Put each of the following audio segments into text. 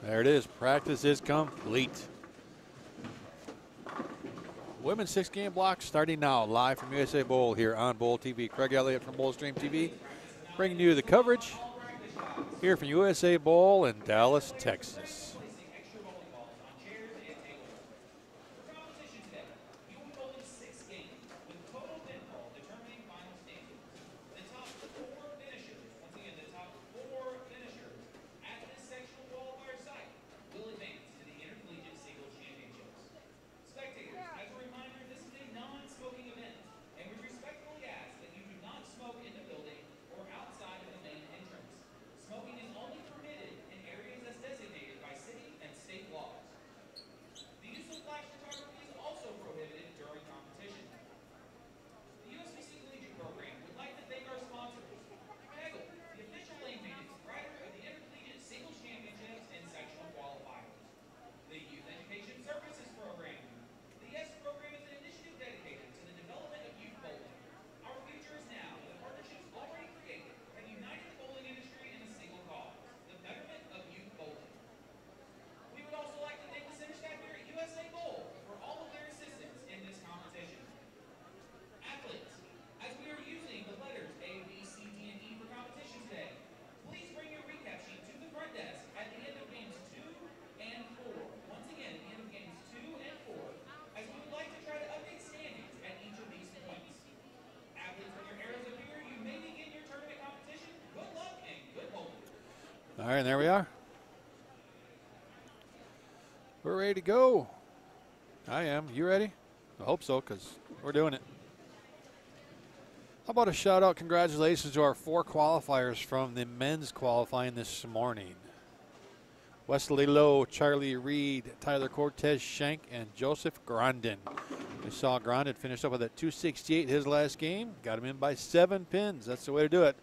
There it is. Practice is complete. Women's 6-game block starting now, live from USA Bowl here on Bowl TV. Craig Elliott from Bowl Stream TV, bringing you the coverage here from USA Bowl in Dallas, Texas. All right, and there we are. We're ready to go. I am. You ready? I hope so, because we're doing it. How about a shout-out, congratulations to our 4 qualifiers from the men's qualifying this morning. Wesley Lowe, Charlie Reed, Tyler Cortez Shank, and Joseph Grandin. We saw Grandin finish up with a 268 his last game. Got him in by 7 pins. That's the way to do it.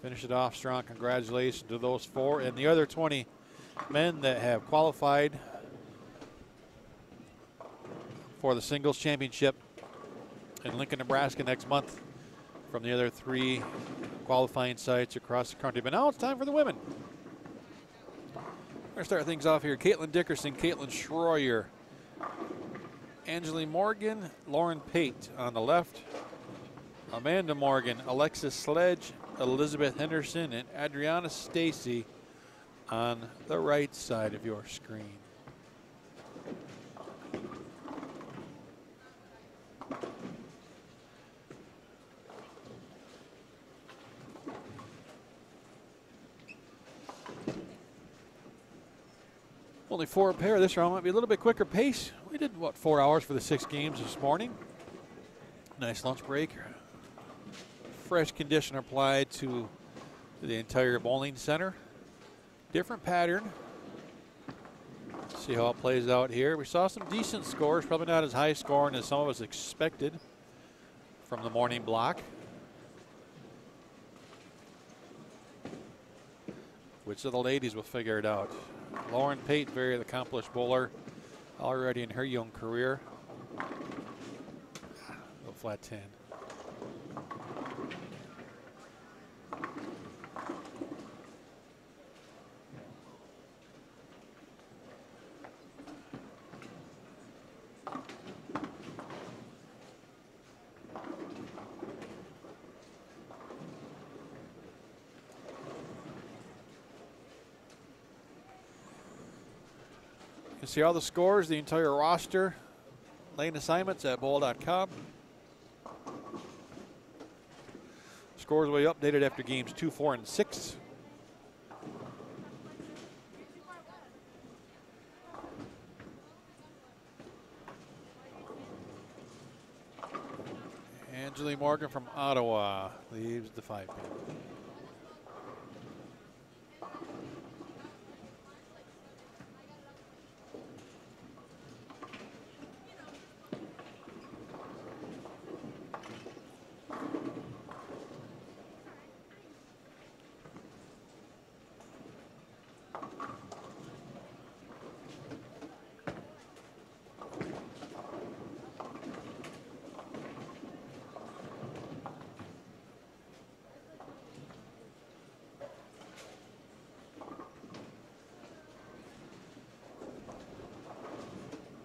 Finish it off strong. Congratulations to those 4 and the other 20 men that have qualified for the singles championship in Lincoln, Nebraska next month from the other 3 qualifying sites across the country. But now it's time for the women. We're going to start things off here. Caitlin Dickerson, Caitlin Schroyer, Angela Morgan, Lauren Pate on the left, Amanda Morgan, Alexis Sledge, Elizabeth Henderson, and Adriana Stacy on the right side of your screen. Only 4 pair. This round might be a little bit quicker pace. We did, what, 4 hours for the 6 games this morning. Nice lunch break. Fresh conditioner applied to the entire bowling center. Different pattern. See how it plays out here. We saw some decent scores, probably not as high scoring as some of us expected from the morning block. Which of the ladies will figure it out? Lauren Pate, very accomplished bowler already in her young career. Go flat 10. You can see all the scores, the entire roster, lane assignments at bowl.com. Scores will be updated after games 2, 4, and 6. Angela Morgan from Ottawa leaves the 5 pin.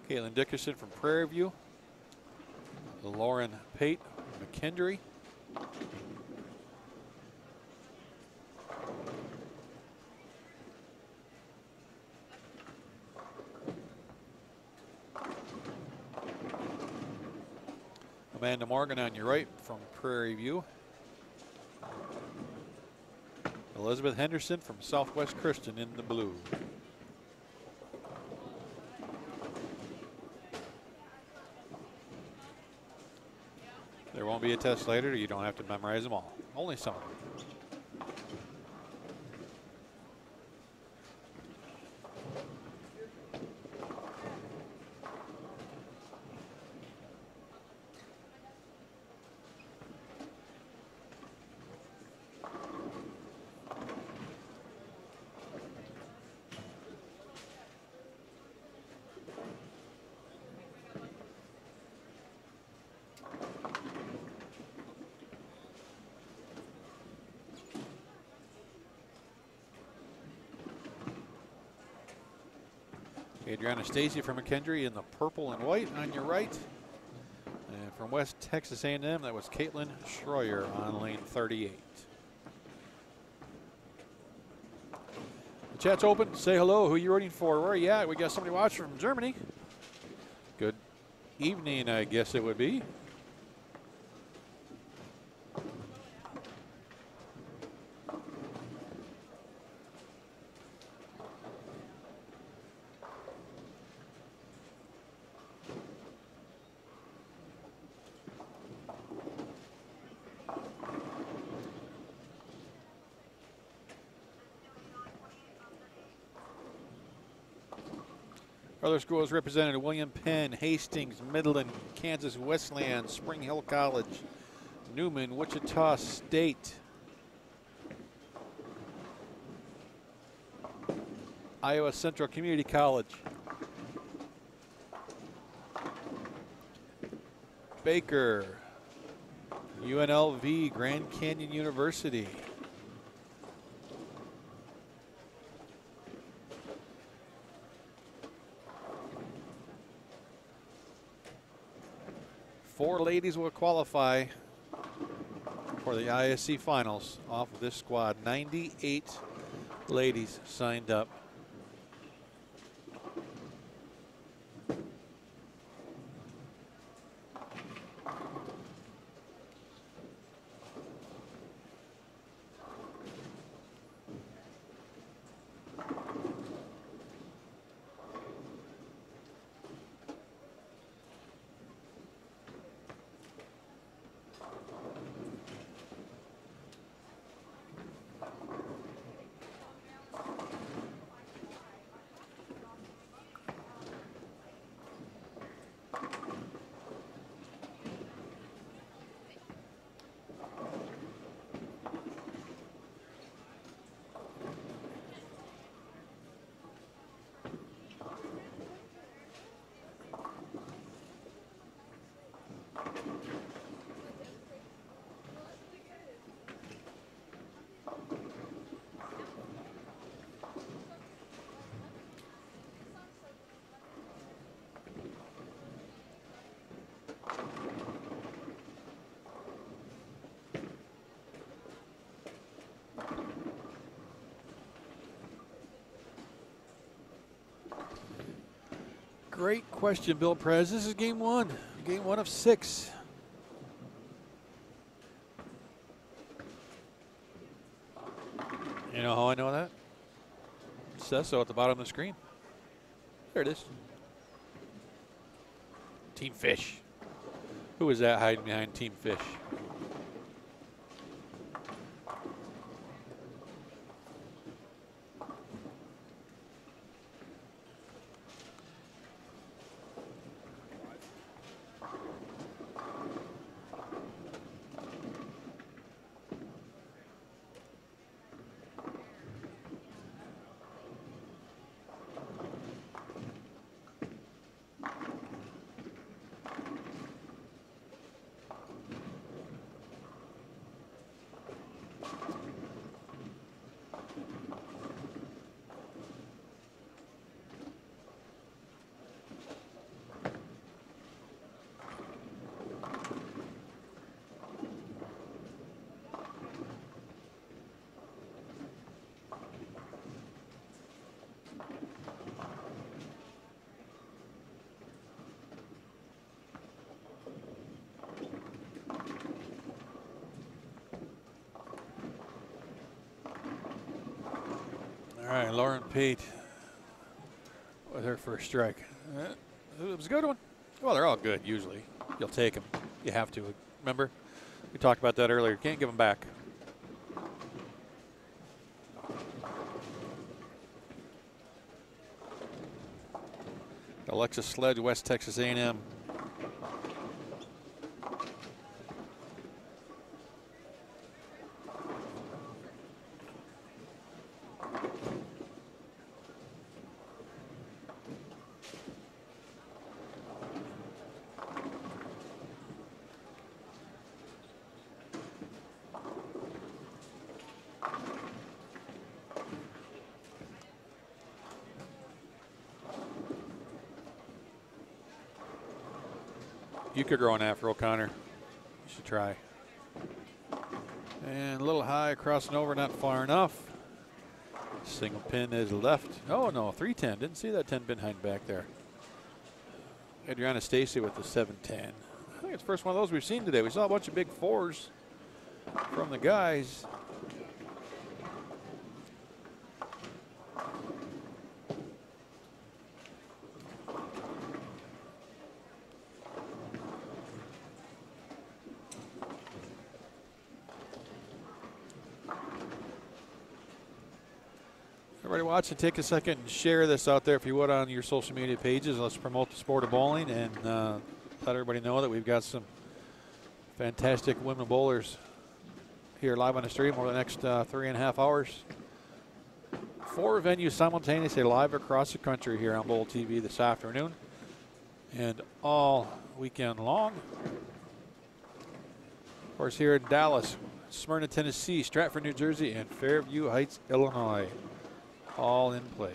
Caitlin Dickerson from Prairie View. Lauren Pate, McKendree. Amanda Morgan on your right from Prairie View. Elizabeth Henderson from Southwest Christian in the blue. There won't be a test later. You don't have to memorize them all. Only some of them. Adriana Stacy from McKendree in the purple and white on your right. And from West Texas A&M, that was Caitlin Schroyer on lane 38. The chat's open. Say hello. Who are you rooting for? Where are you at? We got somebody watching from Germany. Good evening, I guess it would be. Other schools represented: William Penn, Hastings, Midland, Kansas Wesleyan, Spring Hill College, Newman, Wichita State, Iowa Central Community College, Baker, UNLV, Grand Canyon University, four ladies will qualify for the ISC finals off of this squad. 98 ladies signed up. Great question, Bill Prez. This is game one of 6. You know how I know that? It says so at the bottom of the screen. There it is. Team Fish. Who is that hiding behind Team Fish? right, Lauren Pate with her first strike. It was a good one. Well, they're all good usually. You'll take them. You have to. Remember, we talked about that earlier. Can't give them back. Alexis Sledge, West Texas A&M. You could grow an afro, Connor. You should try. And a little high, crossing over, not far enough. Single pin is left. Oh no, 310. Didn't see that 10 pin hang back there. Adriana Stacy with the 710. I think it's the first one of those we've seen today. We saw a bunch of big 4s from the guys. Everybody watching, take a second and share this out there if you would on your social media pages. Let's promote the sport of bowling and let everybody know that we've got some fantastic women bowlers here live on the stream over the next 3.5 hours. 4 venues simultaneously live across the country here on Bowl TV this afternoon and all weekend long. Of course, here in Dallas, Smyrna, Tennessee, Stratford, New Jersey, and Fairview Heights, Illinois. All in play.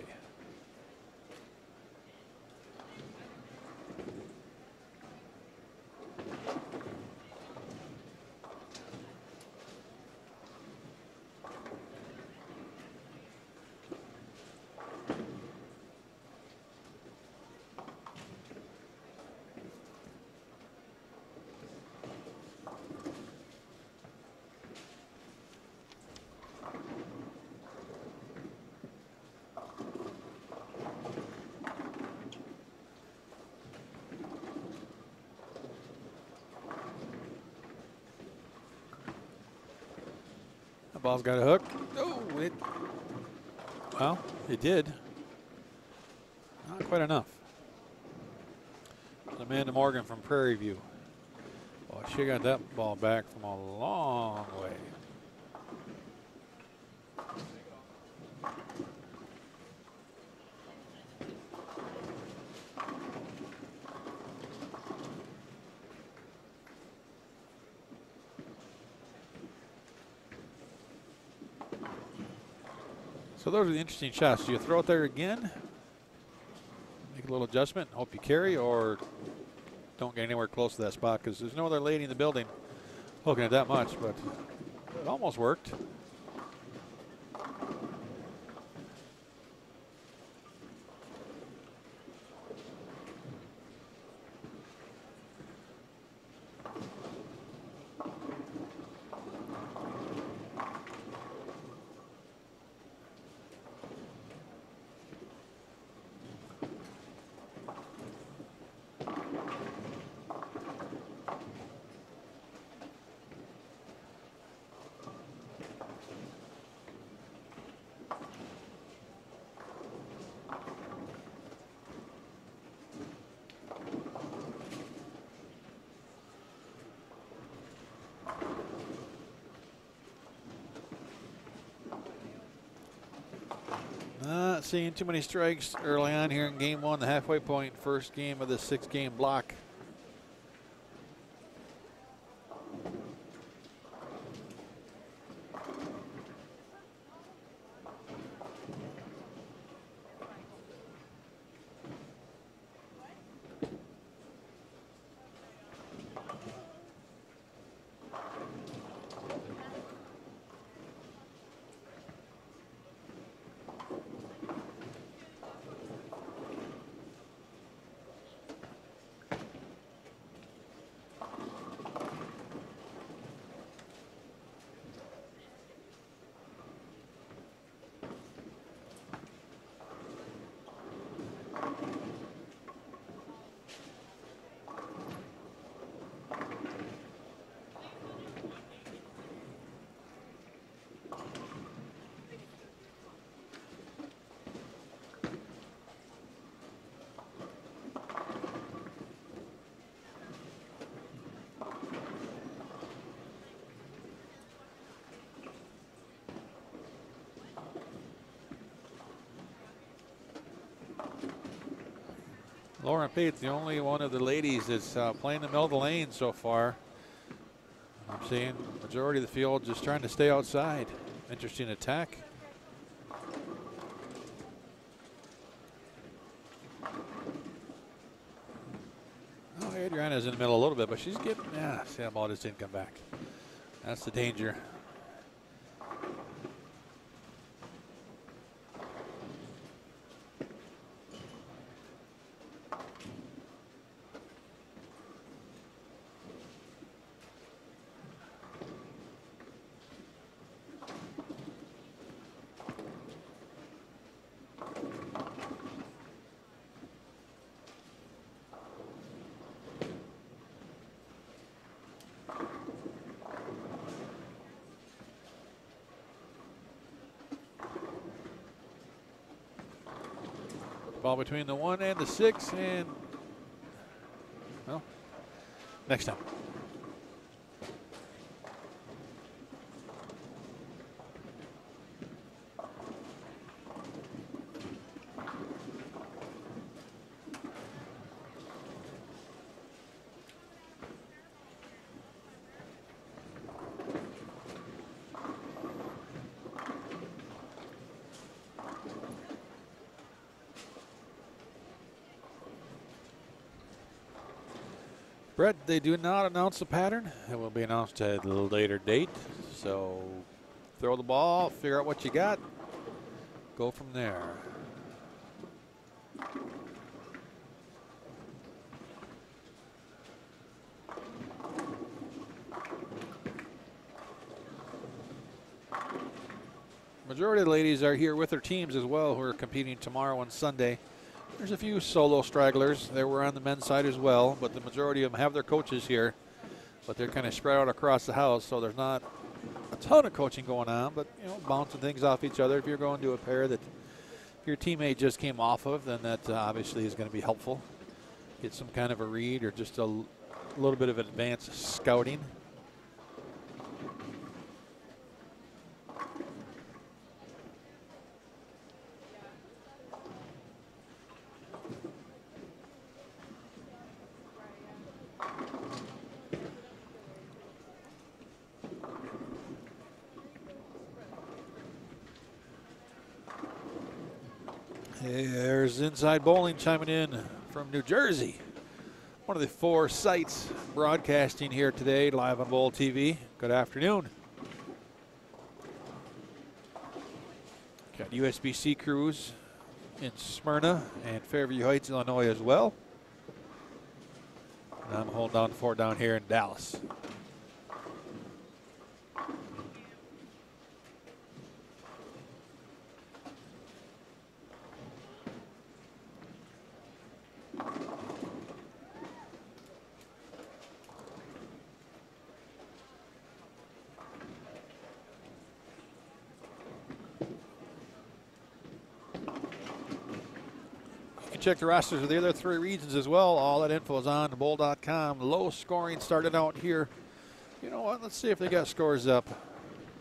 Ball's got a hook. Oh, well, it did. Not quite enough. Amanda Morgan from Prairie View. Well, she got that ball back from a long way. So those are the interesting shots. Do you throw it there again? Make a little adjustment, hope you carry, or don't get anywhere close to that spot because there's no other lady in the building hooking it that much, but it almost worked. Not seeing too many strikes early on here in game 1, the halfway point, first game of the 6-game block. Lauren Pate's the only one of the ladies that's playing the middle of the lane so far. I'm seeing the majority of the field just trying to stay outside. Interesting attack. Oh, Adriana's in the middle a little bit, but she's getting, see, that ball just didn't come back. That's the danger. Ball between the 1 and the 6, and well, next time. Brett, they do not announce the pattern. It will be announced at a later date. So throw the ball, figure out what you got, go from there. Majority of the ladies are here with their teams as well, who are competing tomorrow and Sunday. There's a few solo stragglers. They were on the men's side as well, but the majority of them have their coaches here, but they're kind of spread out across the house, so there's not a ton of coaching going on, but you know, bouncing things off each other. If you're going to a pair that your teammate just came off of, then that obviously is going to be helpful. Get some kind of a read or just a little bit of advanced scouting. There's Inside Bowling chiming in from New Jersey. One of the 4 sites broadcasting here today live on Bowl TV. Good afternoon. Got USBC crews in Smyrna and Fairview Heights, Illinois as well. And I'm holding down the fort down here in Dallas. Check the rosters of the other 3 regions as well. All that info is on bowl.com. Low scoring started out here. You know what? Let's see if they got scores up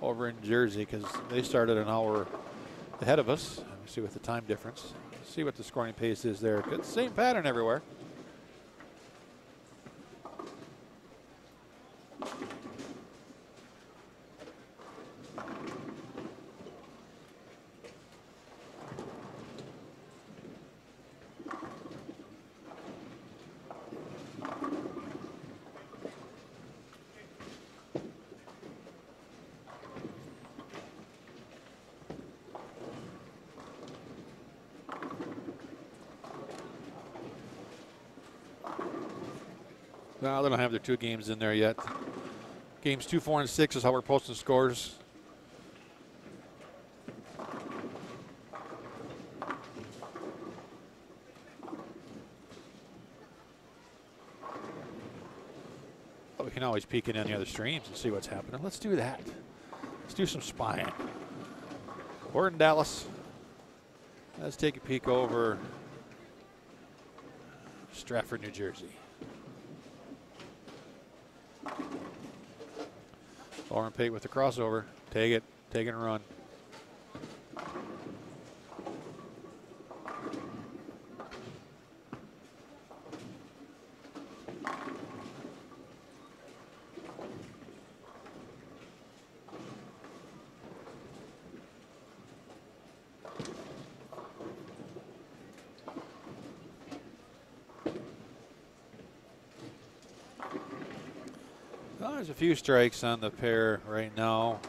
over in Jersey, because they started an hour ahead of us. Let me see what the time difference. See what the scoring pace is there. Good, same pattern everywhere. No, they don't have their 2 games in there yet. Games 2, 4, and 6 is how we're posting scores. But we can always peek in on the other streams and see what's happening. Let's do that. Let's do some spying. We're in Dallas. Let's take a peek over Stratford, New Jersey. Lauren Pate with the crossover. Take it and run. There's a few strikes on the pair right now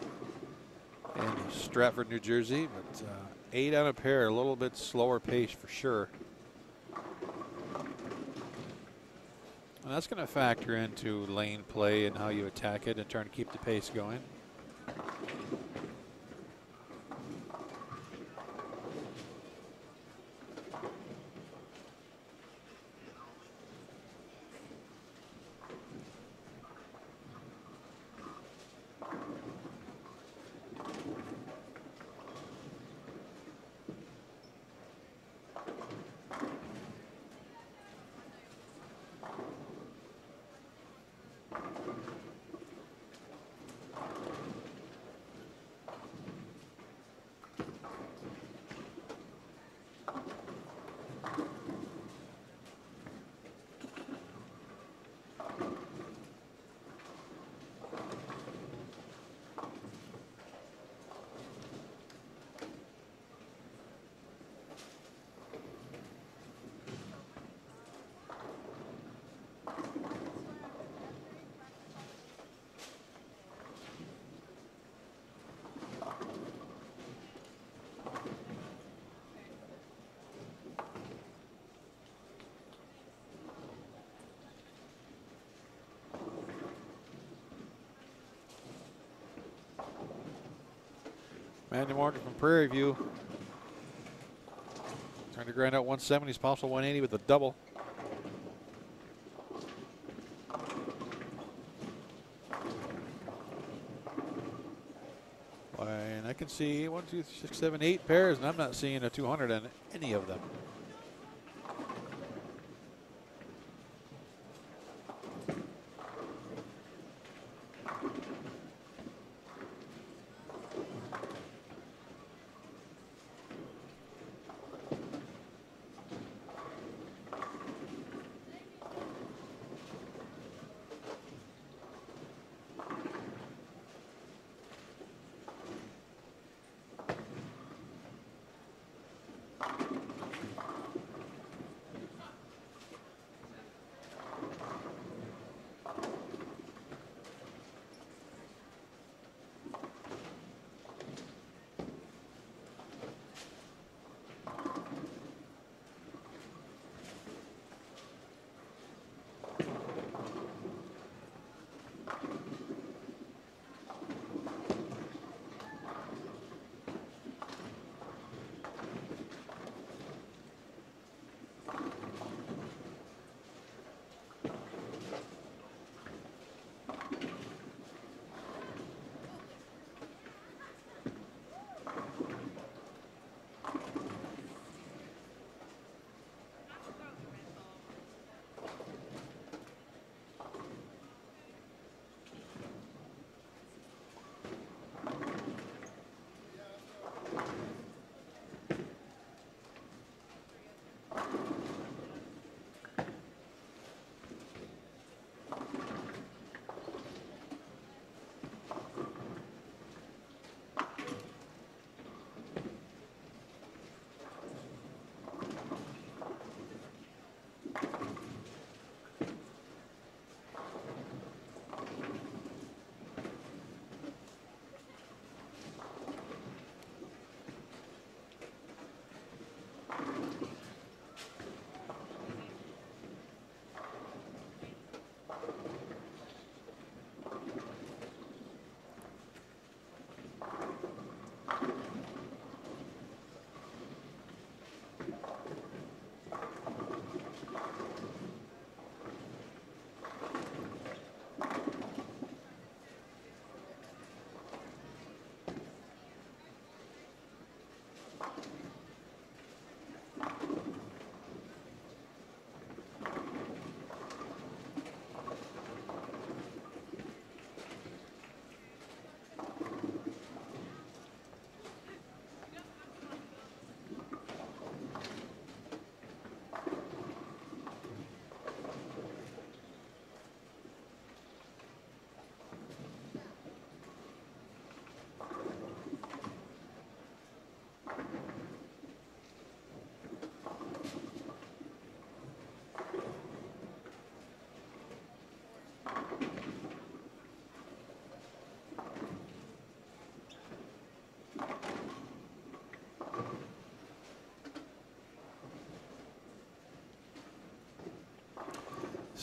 in Stratford, New Jersey, but 8 on a pair, a little bit slower pace for sure. And that's going to factor into lane play and how you attack it and trying to keep the pace going. Manny Morgan from Prairie View. Trying to grind out 170s, possible 180 with a double. And I can see 1, 2, 3, 6, 7, 8 pairs, and I'm not seeing a 200 on any of them.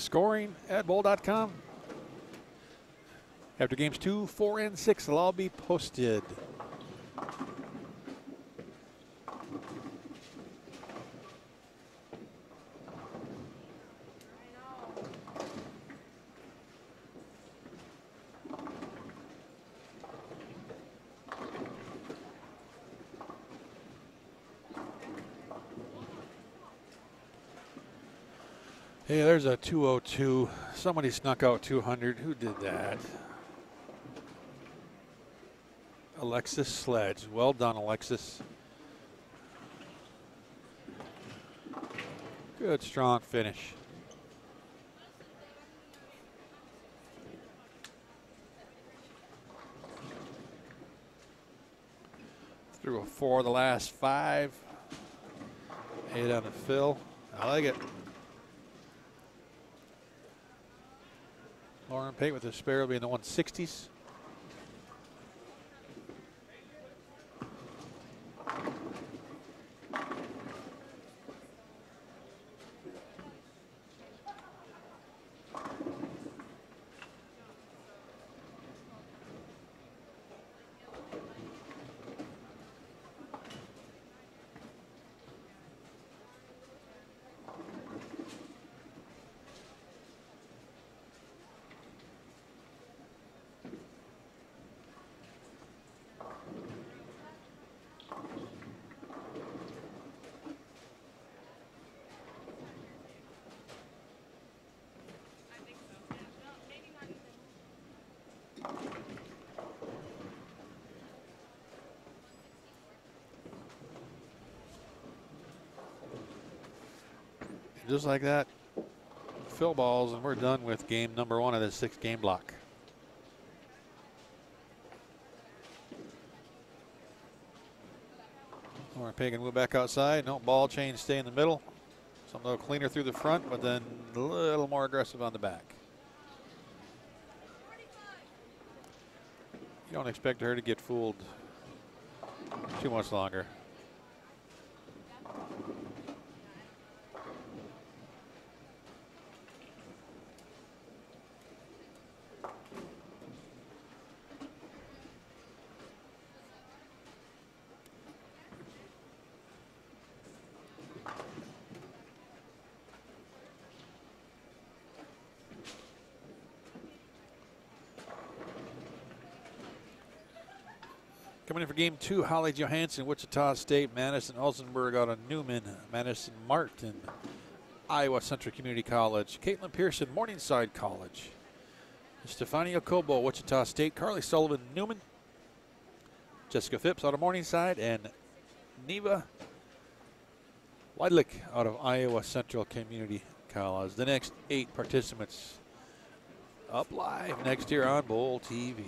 scoring at bowl.com. After games 2, 4, and 6, they'll all be posted. Hey, there's a 202. Somebody snuck out 200. Who did that? Alexis Sledge. Well done, Alexis. Good, strong finish. Threw a 4 the last 5. 8 on the fill. I like it. Lauren Pate with the spare will be in the 160s. Just like that, fill balls, and we're done with game number 1 of the 6-game block. Lauren Pate can move back outside. No, ball change, stay in the middle. Something a little cleaner through the front, but then a little more aggressive on the back. You don't expect her to get fooled too much longer. Coming in for game 2, Holly Johansson, Wichita State, Madison Olsenberg out of Newman, Madison Martin, Iowa Central Community College, Caitlin Pearson, Morningside College, Stefania Cobo, Wichita State, Carly Sullivan, Newman, Jessica Phipps out of Morningside, and Neva Weidlich out of Iowa Central Community College. The next 8 participants up live next year on Bowl TV.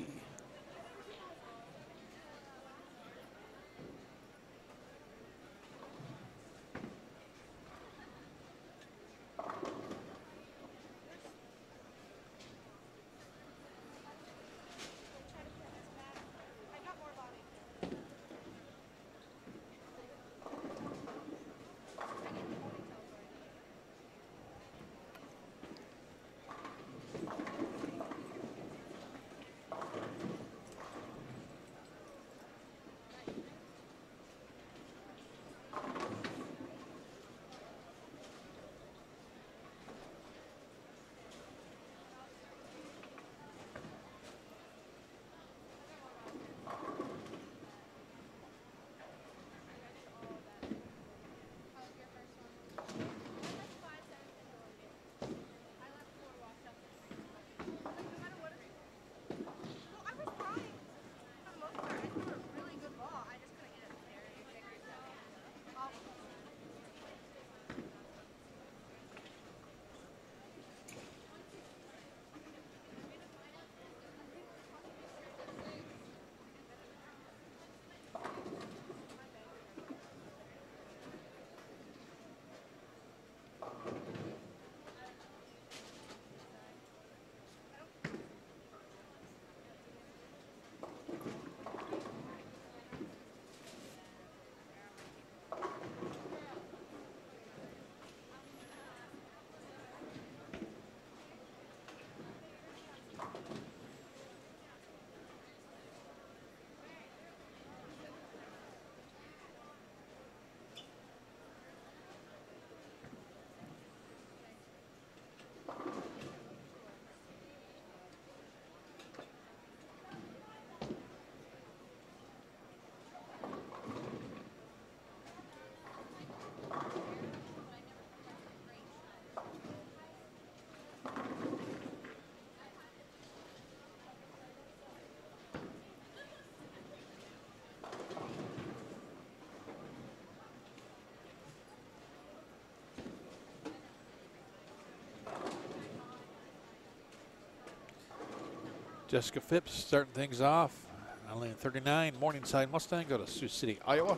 Jessica Phipps starting things off on lane 39, Morningside Mustang, go to Sioux City, Iowa.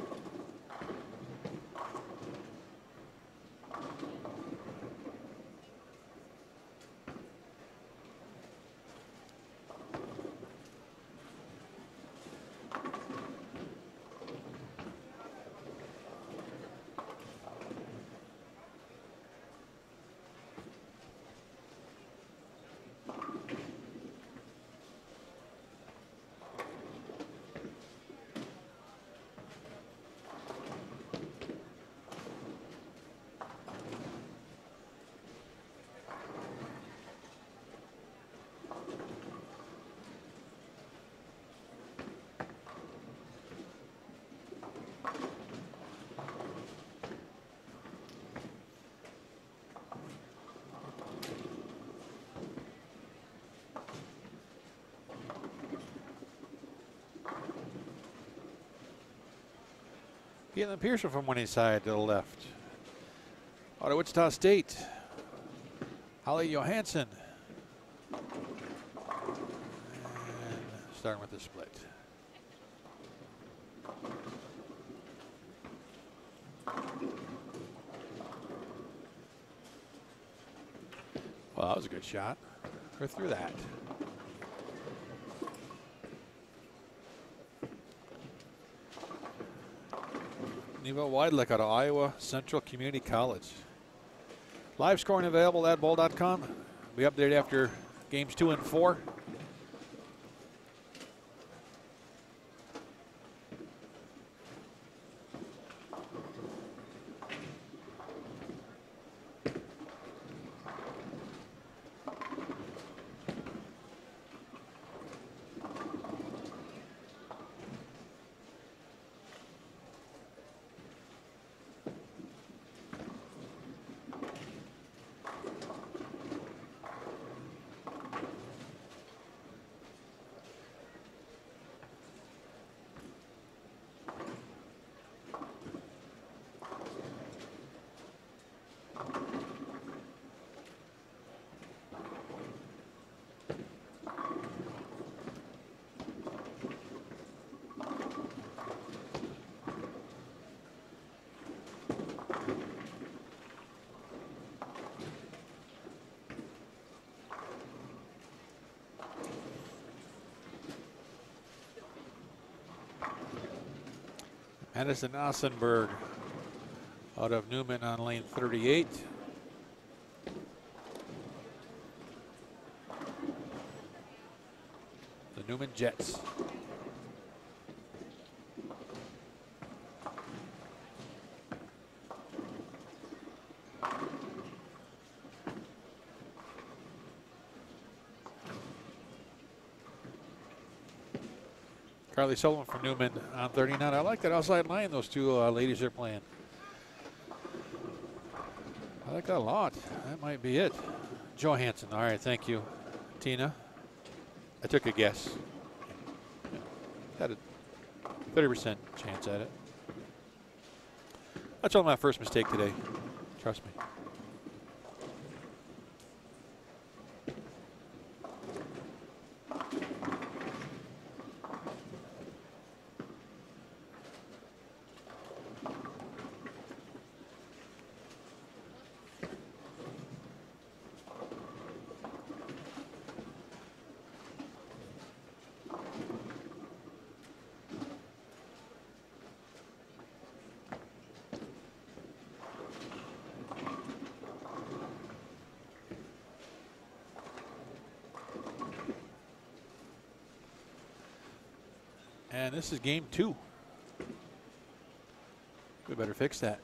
Caitlin Pearson from winning side to the left. Out of Wichita State, Holly Johansson. And starting with the split. Well, that was a good shot. Or through that. Neva Weidlich out of Iowa Central Community College. Live scoring available at bowl.com. Be updated after games 2 and 4. Madison Ossenberg out of Newman on lane 38. The Newman Jets. Carly Sullivan from Newman on 39. I like that outside line those two ladies are playing. I like that a lot. That might be it. Johansson. All right, thank you, Tina. I took a guess. Had a 30% chance at it. That's only my first mistake today. Trust me. And this is game 2. We better fix that.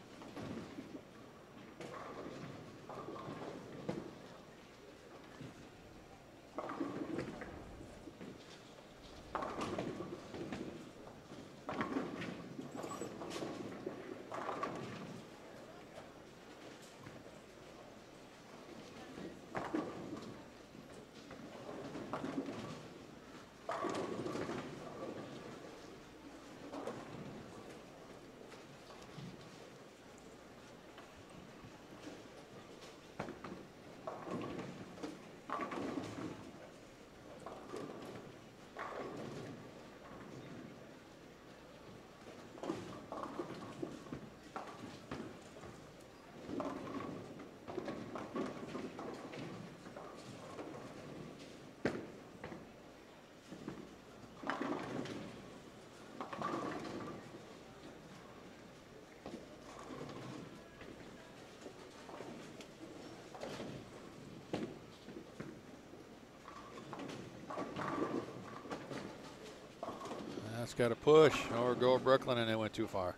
That's got to push or go Brooklyn, and it went too far.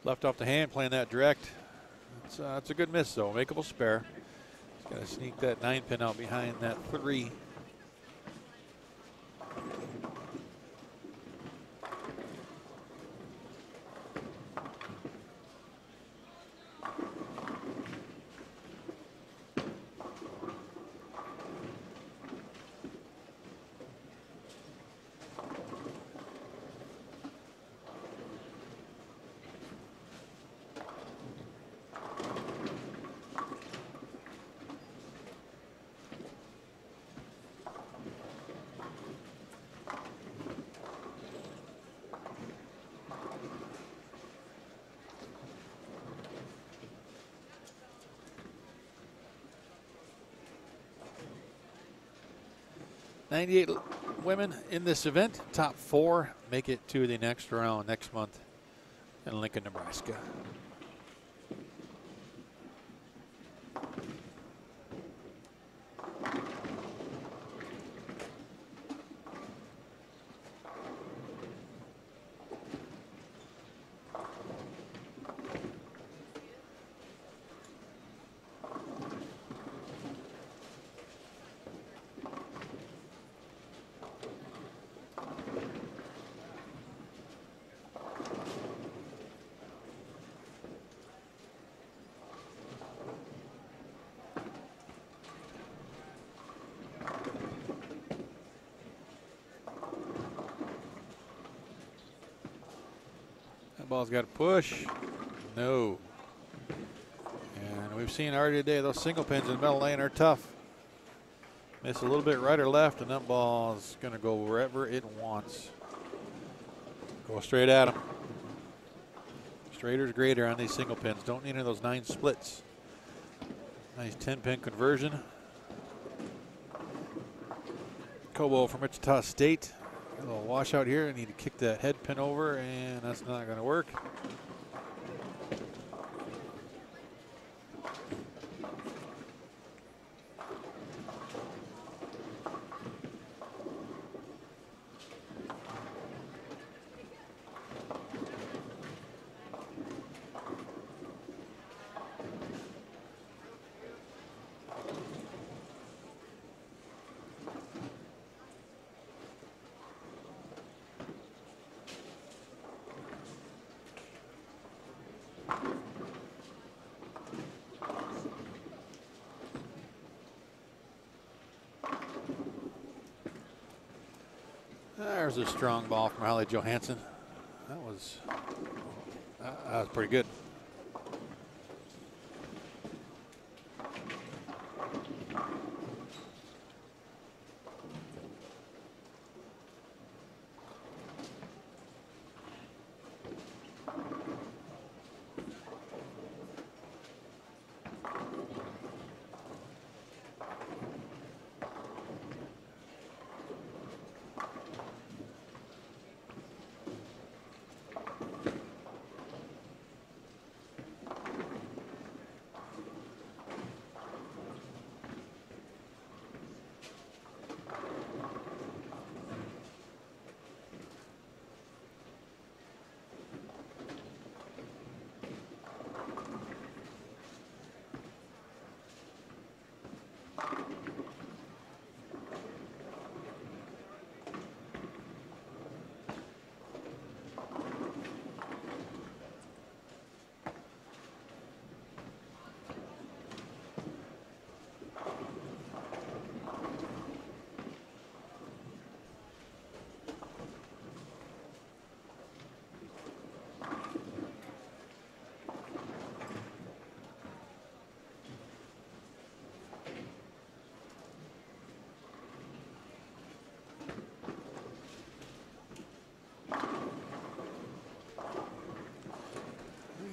Left off the hand, playing that direct. It's a good miss, though. Makeable spare. He's got to sneak that 9-pin out behind that 3. '98 women in this event. Top 4 make it to the next round next month in Lincoln, Nebraska. Ball's got to push. No. And we've seen already today those single pins in the middle lane are tough. Miss a little bit right or left, and that ball's going to go wherever it wants. Go straight at them. Straighter's greater on these single pins. Don't need any of those 9 splits. Nice 10-pin conversion. Kobo from Wichita State. A little washout here. I need to kick that head pin over, and that's not going to work. There's a strong ball from Holly Johansson. That was pretty good.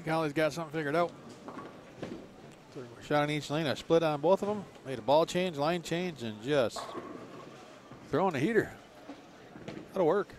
Golly's got something figured out. Shot in each lane, a split on both of them, made a ball change, line change, and just throwing a heater. That'll work.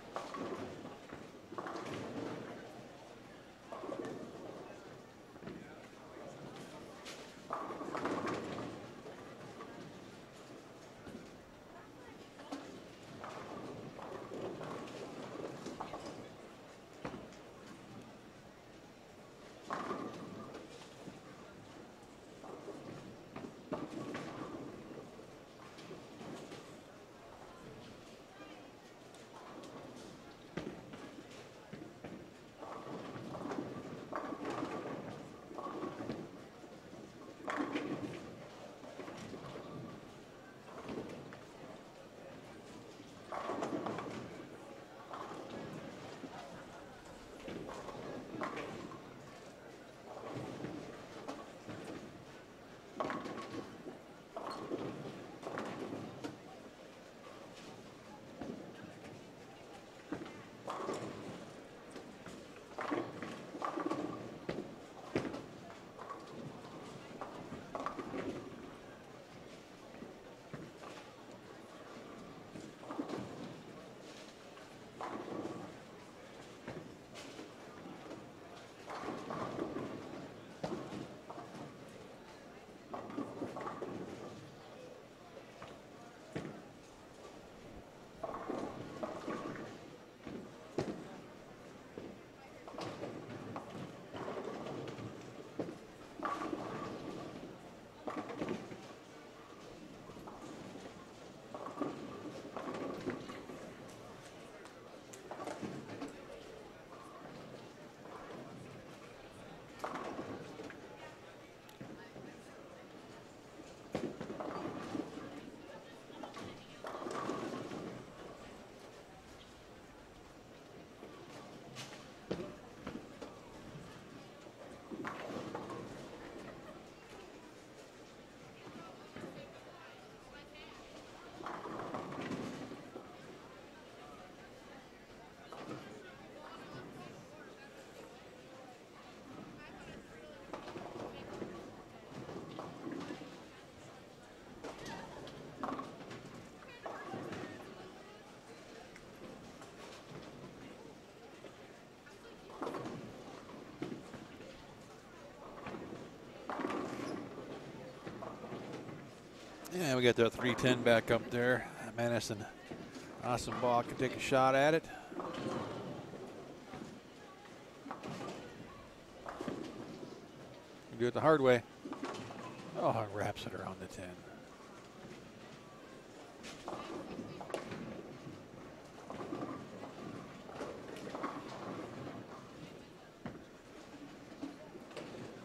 Yeah, we got that 310 back up there. Madison, awesome ball, can take a shot at it. Do it the hard way. Oh, it wraps it around the 10.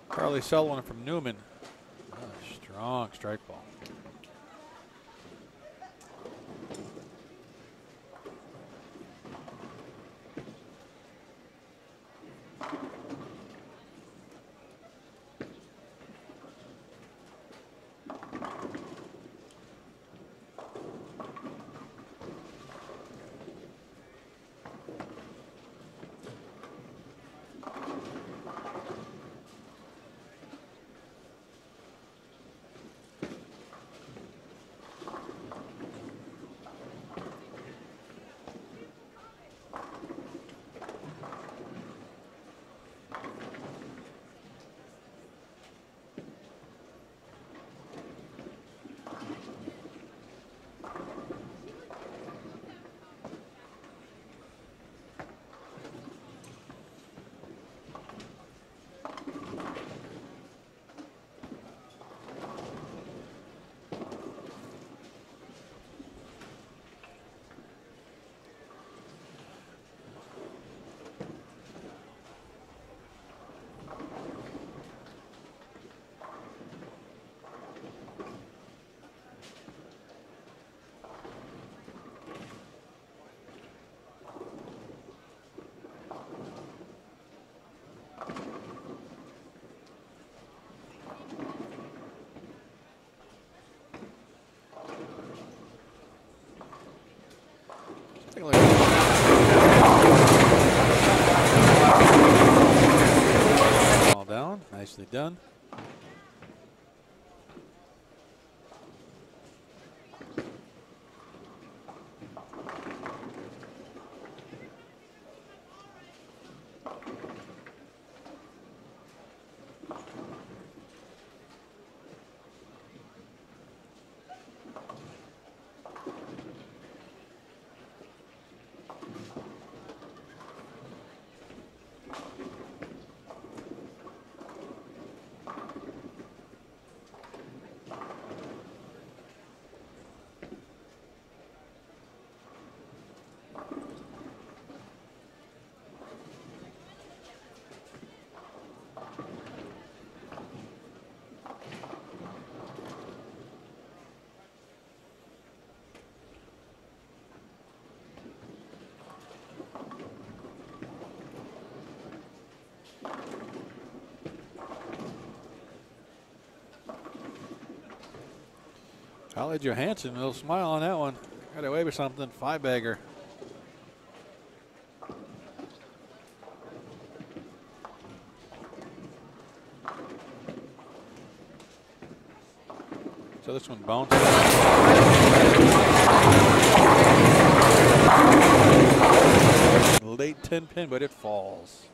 Carly Sullivan from Newman. Oh, strong strike ball. All down, nicely done. Holly Johansson, a little smile on that one. Got away with something, 5-bagger. So this one bounced. Late 10 pin, but it falls.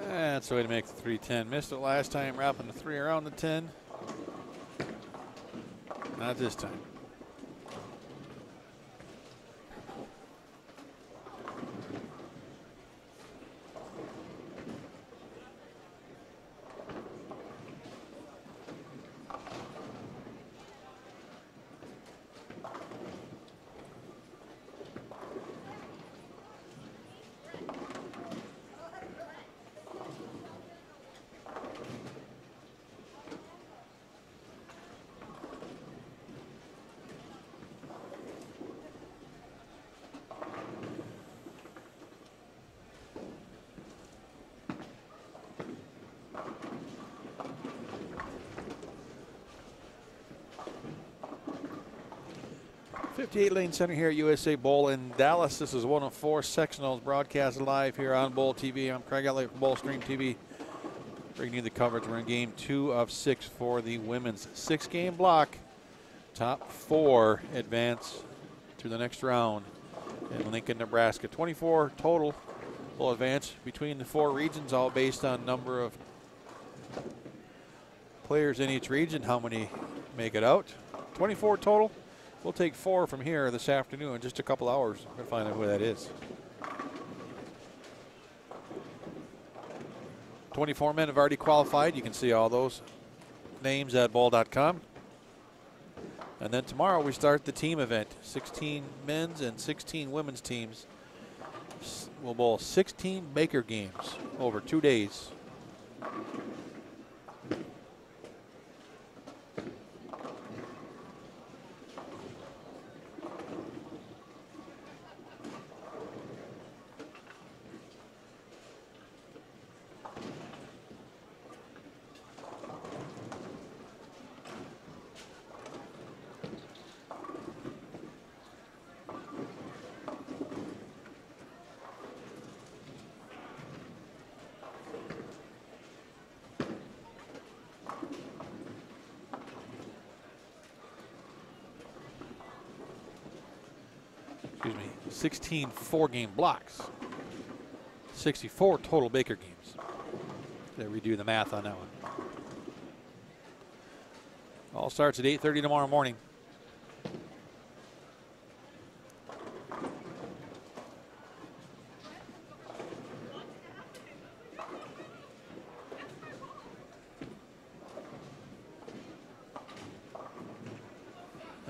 That's the way to make the 310. Missed it last time, wrapping the 3 around the 10. Not this time. 58 Lane Center here at USA Bowl in Dallas. This is one of 4 sectionals broadcast live here on Bowl TV. I'm Craig Elliott from Bowl Stream TV, bringing you the coverage. We're in game 2 of 6 for the women's 6-game block. Top 4 advance to the next round in Lincoln, Nebraska. 24 total will advance between the 4 regions, all based on number of players in each region, how many make it out. 24 total. We'll take 4 from here this afternoon in just a couple hours. We're going to find out who that is. 24 men have already qualified. You can see all those names at bowl.com. And then tomorrow we start the team event. 16 men's and 16 women's teams will bowl 16 Baker games over 2 days. Excuse me, 16 4-game blocks. 64 total Baker games. There we do the math on that one. All starts at 8:30 tomorrow morning.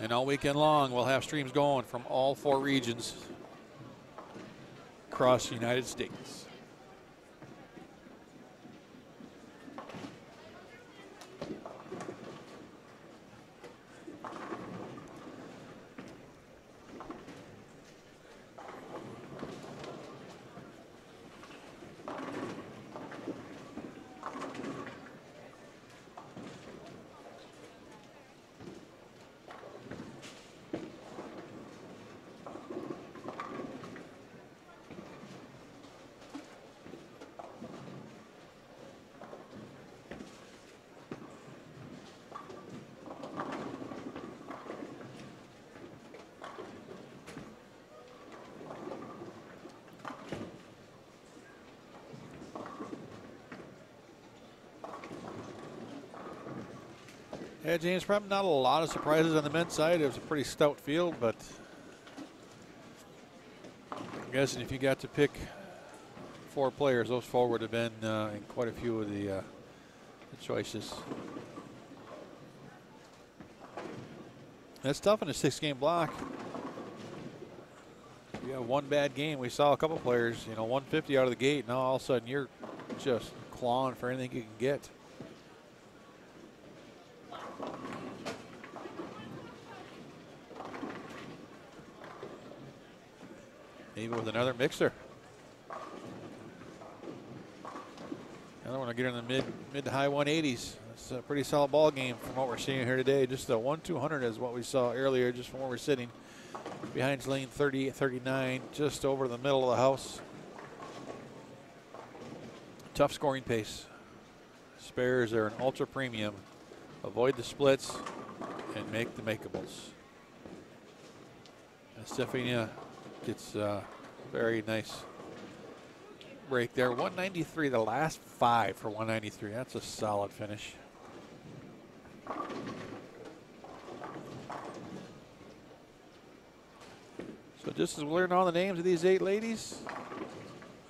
And all weekend long, we'll have streams going from all 4 regions across the United States. Yeah, James, probably not a lot of surprises on the men's side. It was a pretty stout field, but I'm guessing if you got to pick 4 players, those 4 would have been in quite a few of the choices. That's tough in a 6-game block. You have one bad game. We saw a couple players, 150 out of the gate. Now all of a sudden you're just clawing for anything you can get. Even with another mixer. Another one will get in the mid to high 180s. It's a pretty solid ball game from what we're seeing here today. Just a 1-200 is what we saw earlier, just from where we're sitting. Behind lane 38-39, just over the middle of the house. Tough scoring pace. Spares are an ultra premium. Avoid the splits and make the makeables. And Stefania gets very nice break there. 193, the last 5 for 193. That's a solid finish. So just as we learn all the names of these 8 ladies,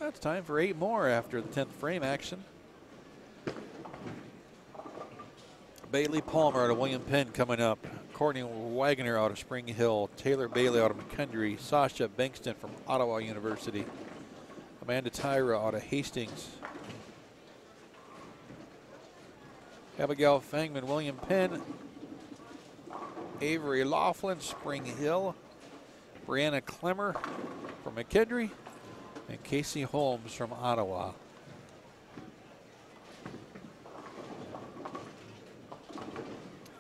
it's time for 8 more after the 10th frame action. Bailey Palmer out of William Penn coming up. Courtney Wagner out of Spring Hill. Taylor Bailey out of McKendree. Sasha Bankston from Ottawa University. Amanda Tyra out of Hastings. Abigail Fangman, William Penn. Avery Laughlin, Spring Hill. Brianna Clemmer from McKendree. And Casey Holmes from Ottawa.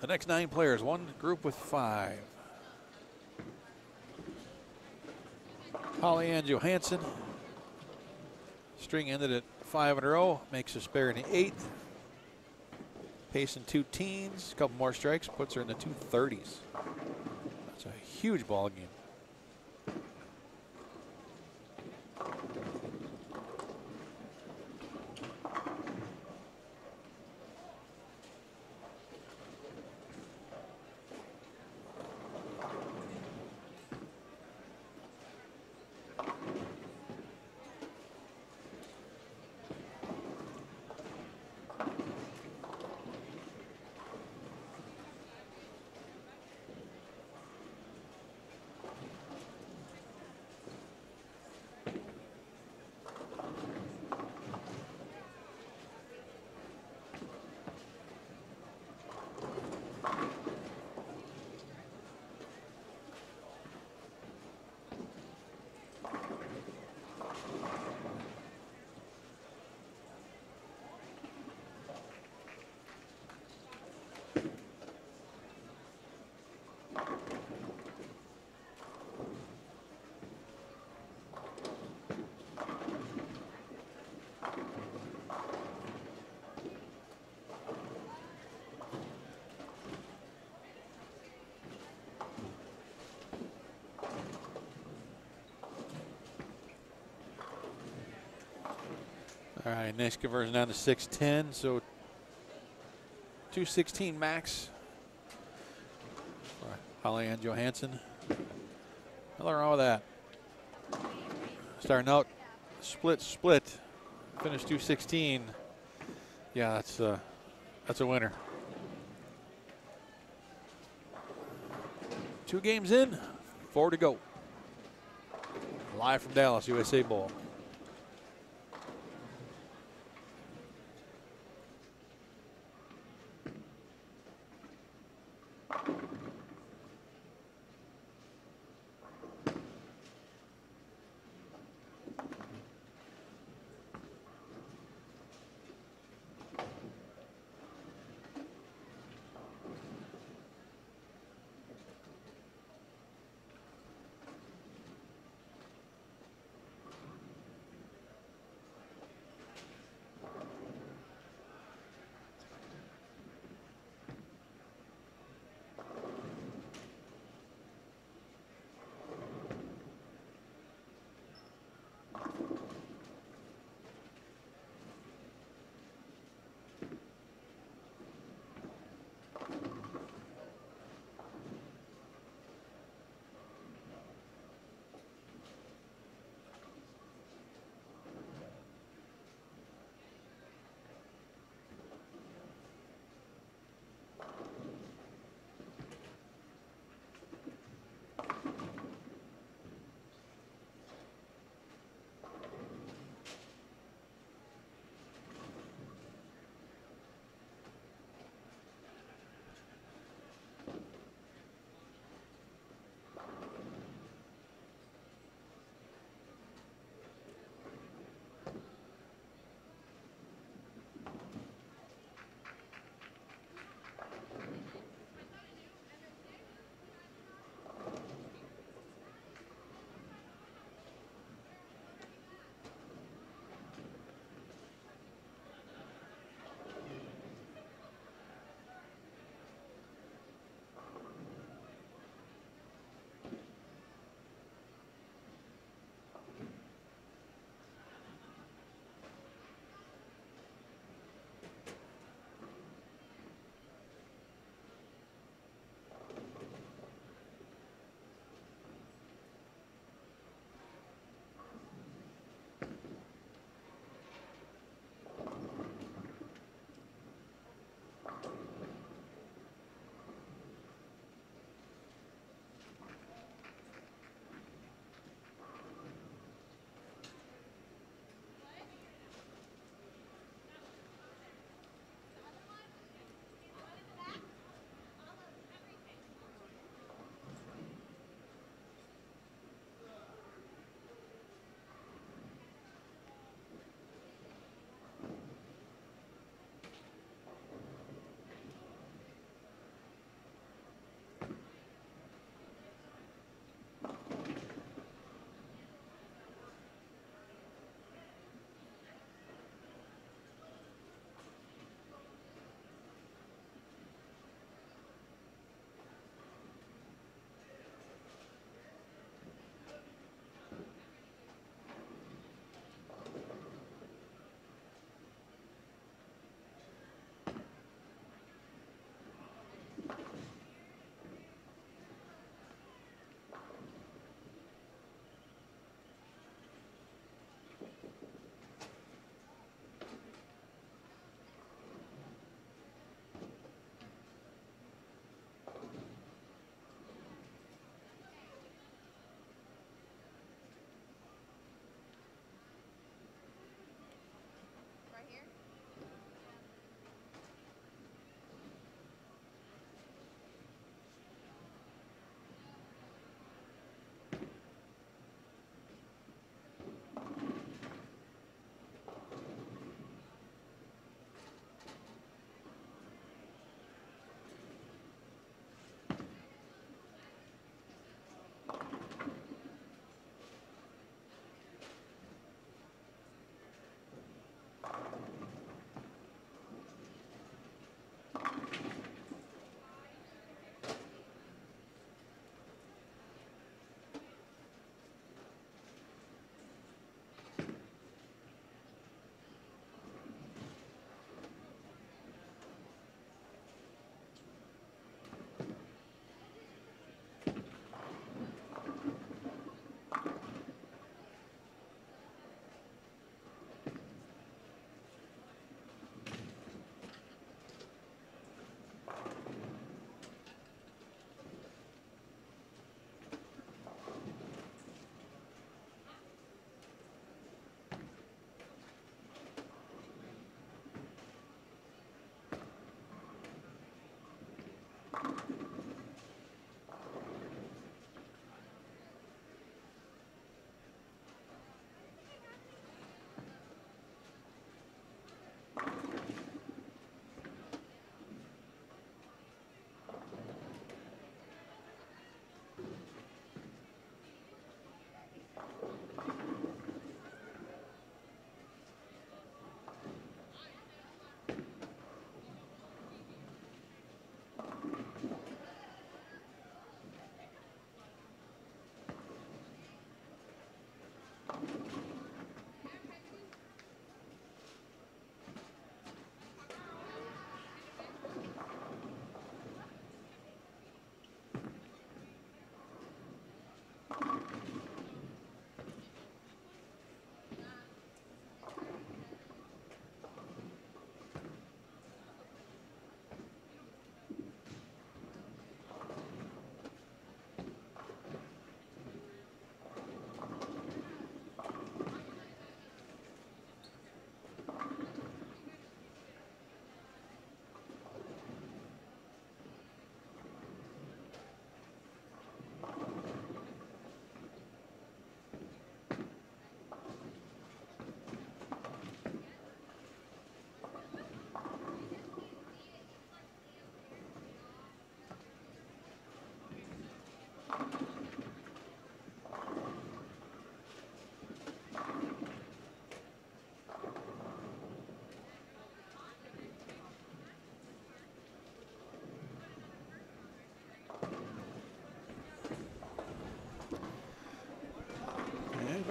The next 9 players, one group with 5. Holly Ann Johansson. String ended at 5 in a row. Makes a spare in the 8th. Pacing 2 teens. A couple more strikes. Puts her in the 230s. That's a huge ball game. All right, next conversion down to 610, so 216 max for Holly Ann Johansson. Nothing wrong with that. Starting out split, finish 216. Yeah, that's a winner. 2 games in, 4 to go. Live from Dallas, USA Bowl.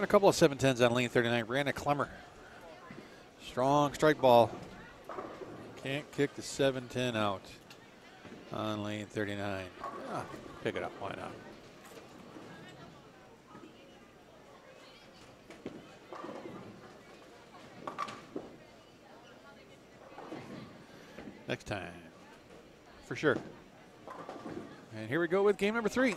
And a couple of 7-10s on lane 39. Brianna Clemmer. Strong strike ball. Can't kick the 7-10 out on lane 39. Pick it up, why not? Next time, for sure. And here we go with game number 3.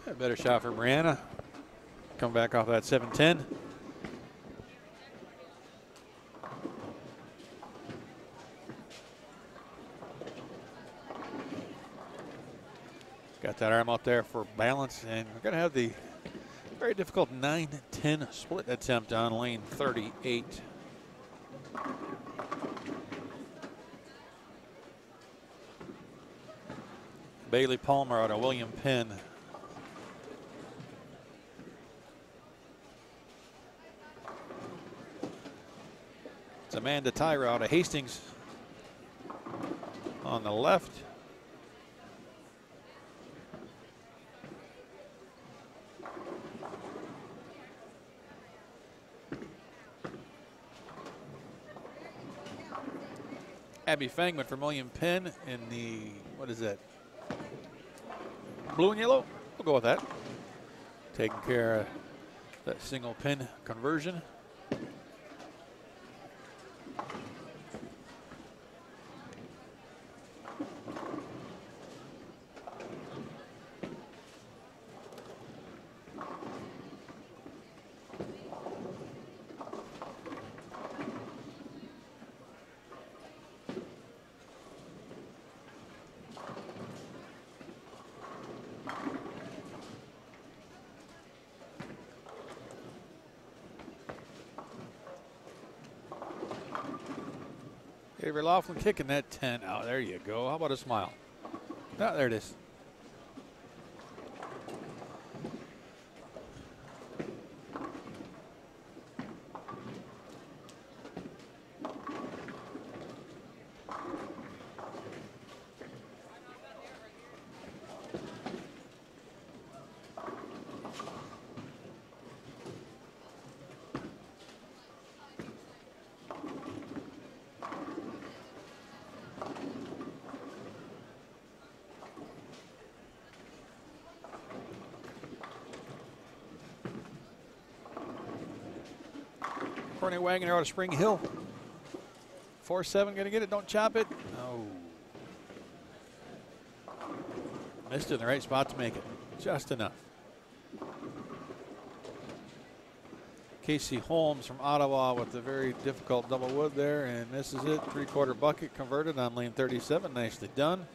A better shot for Brianna. Come back off that 7-10. Got that arm out there for balance, and we're going to have the very difficult 9-10 split attempt on lane 38. Bailey Palmer out of William Penn. It's Amanda Tyra out of Hastings on the left. Abby Fangman from William Penn in the, what is that? Blue and yellow? We'll go with that. Taking care of that single pin conversion. Avery Laughlin kicking that 10 out. There you go. How about a smile? Ah, there it is. Courtney Wagner out of Spring Hill. 4-7 gonna get it, don't chop it. Oh. Missed it in the right spot to make it, just enough. Casey Holmes from Ottawa with the very difficult double wood there and misses it. 3/4 bucket converted on lane 37, nicely done.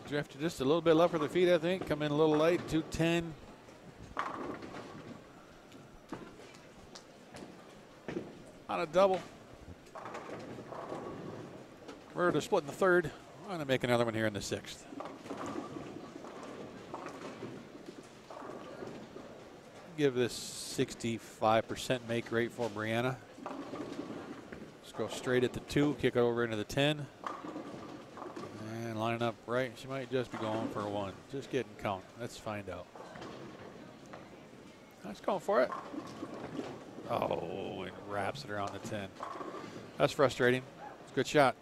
Drifted just a little bit left for the feet, I think. Come in a little late, 210. On a double. We're to split in the third. I'm going to make another one here in the sixth. Give this 65% make rate for Brianna. Let's go straight at the 2, kick it over into the 10. Lining up right. She might just be going for a 1. Just getting count. Let's find out. That's going for it. Oh, it wraps it around the 10. That's frustrating. It's a good shot.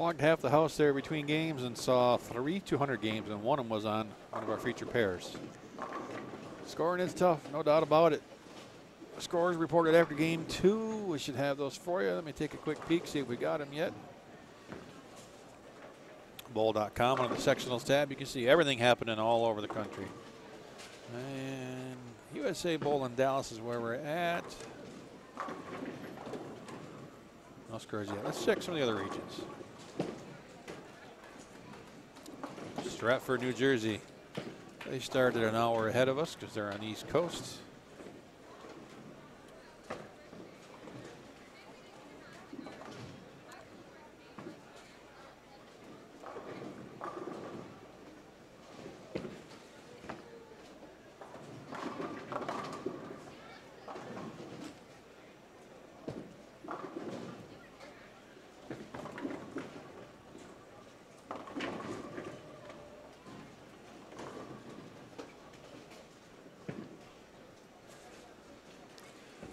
walked half the house there between games and saw 3 200 games, and one of them was on one of our feature pairs. Scoring is tough, no doubt about it. Scores reported after game 2. We should have those for you. Let me take a quick peek, see if we got them yet. Bowl.com under the sectionals tab, you can see everything happening all over the country. And USA Bowl in Dallas is where we're at. No scores yet. Let's check some of the other regions. Stratford, New Jersey. They started an hour ahead of us because they're on the East Coast.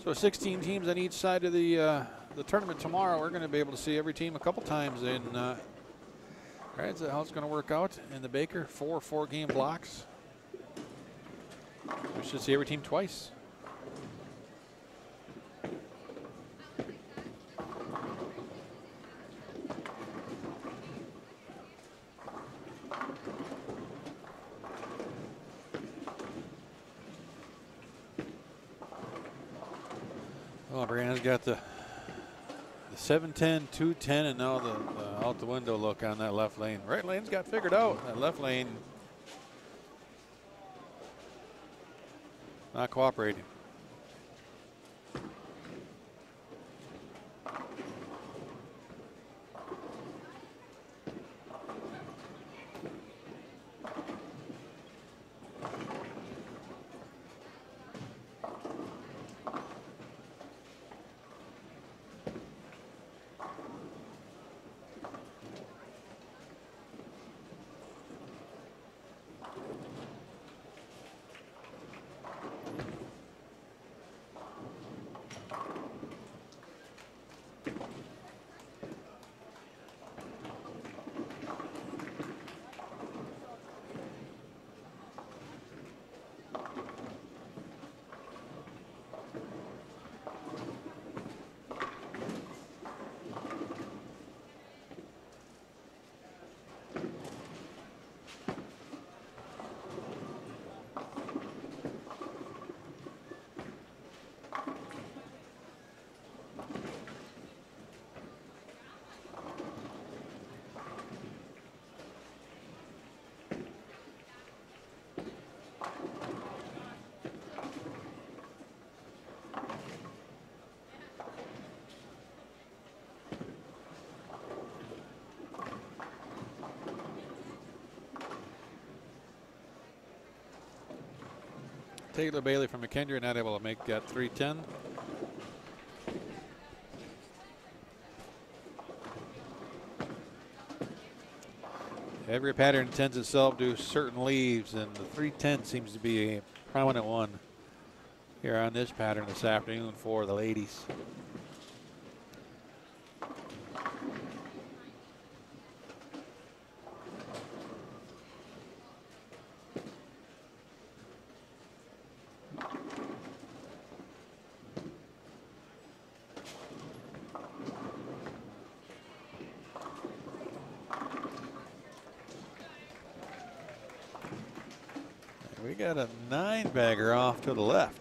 So 16 teams on each side of the tournament tomorrow. We're going to be able to see every team a couple times in. All right, so how it's going to work out in the Baker, 4 game blocks. We should see every team twice. Oh, Brianna's got the 710, 210, and now the out the window look on that left lane. Right lane's got figured out. That left lane not cooperating. Taylor Bailey from McKendree not able to make that 310. Every pattern tends itself to certain leaves, and the 310 seems to be a prominent one here on this pattern this afternoon for the ladies. We got a 9-bagger off to the left.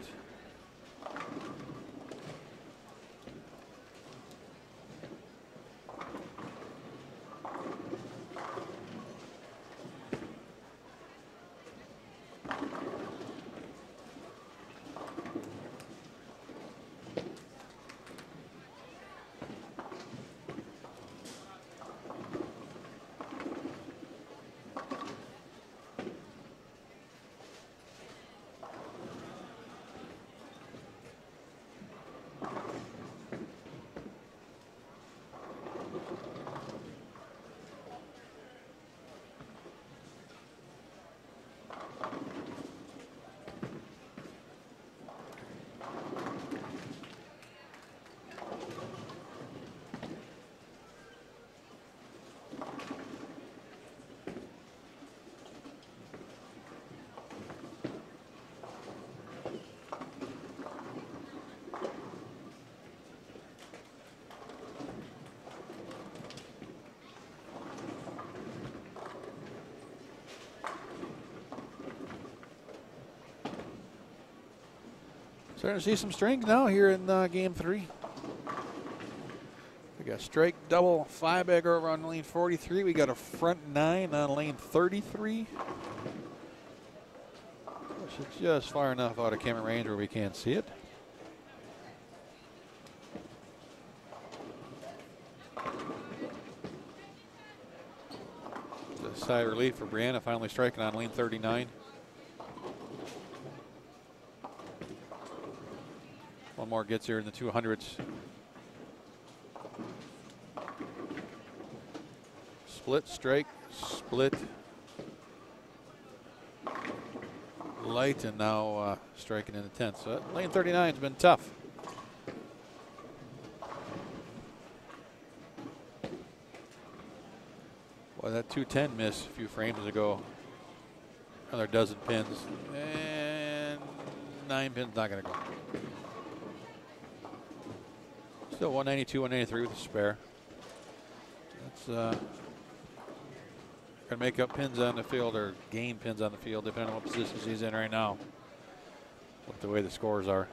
Starting to see some strength now here in game 3. We got strike double 5-bagger over on lane 43. We got a front 9 on lane 33. It's just far enough out of camera range where we can't see it. The sigh of relief for Brianna finally striking on lane 39. One more gets here in the 200s. Split, strike, split, light, and now striking in the 10th. So lane 39 has been tough. Well, that 210 miss a few frames ago. Another dozen pins, and 9 pins not going to go. Still 192, 193 with a spare. That's going to make up pins on the field or gain pins on the field, depending on what positions he's in right now, with the way the scores are.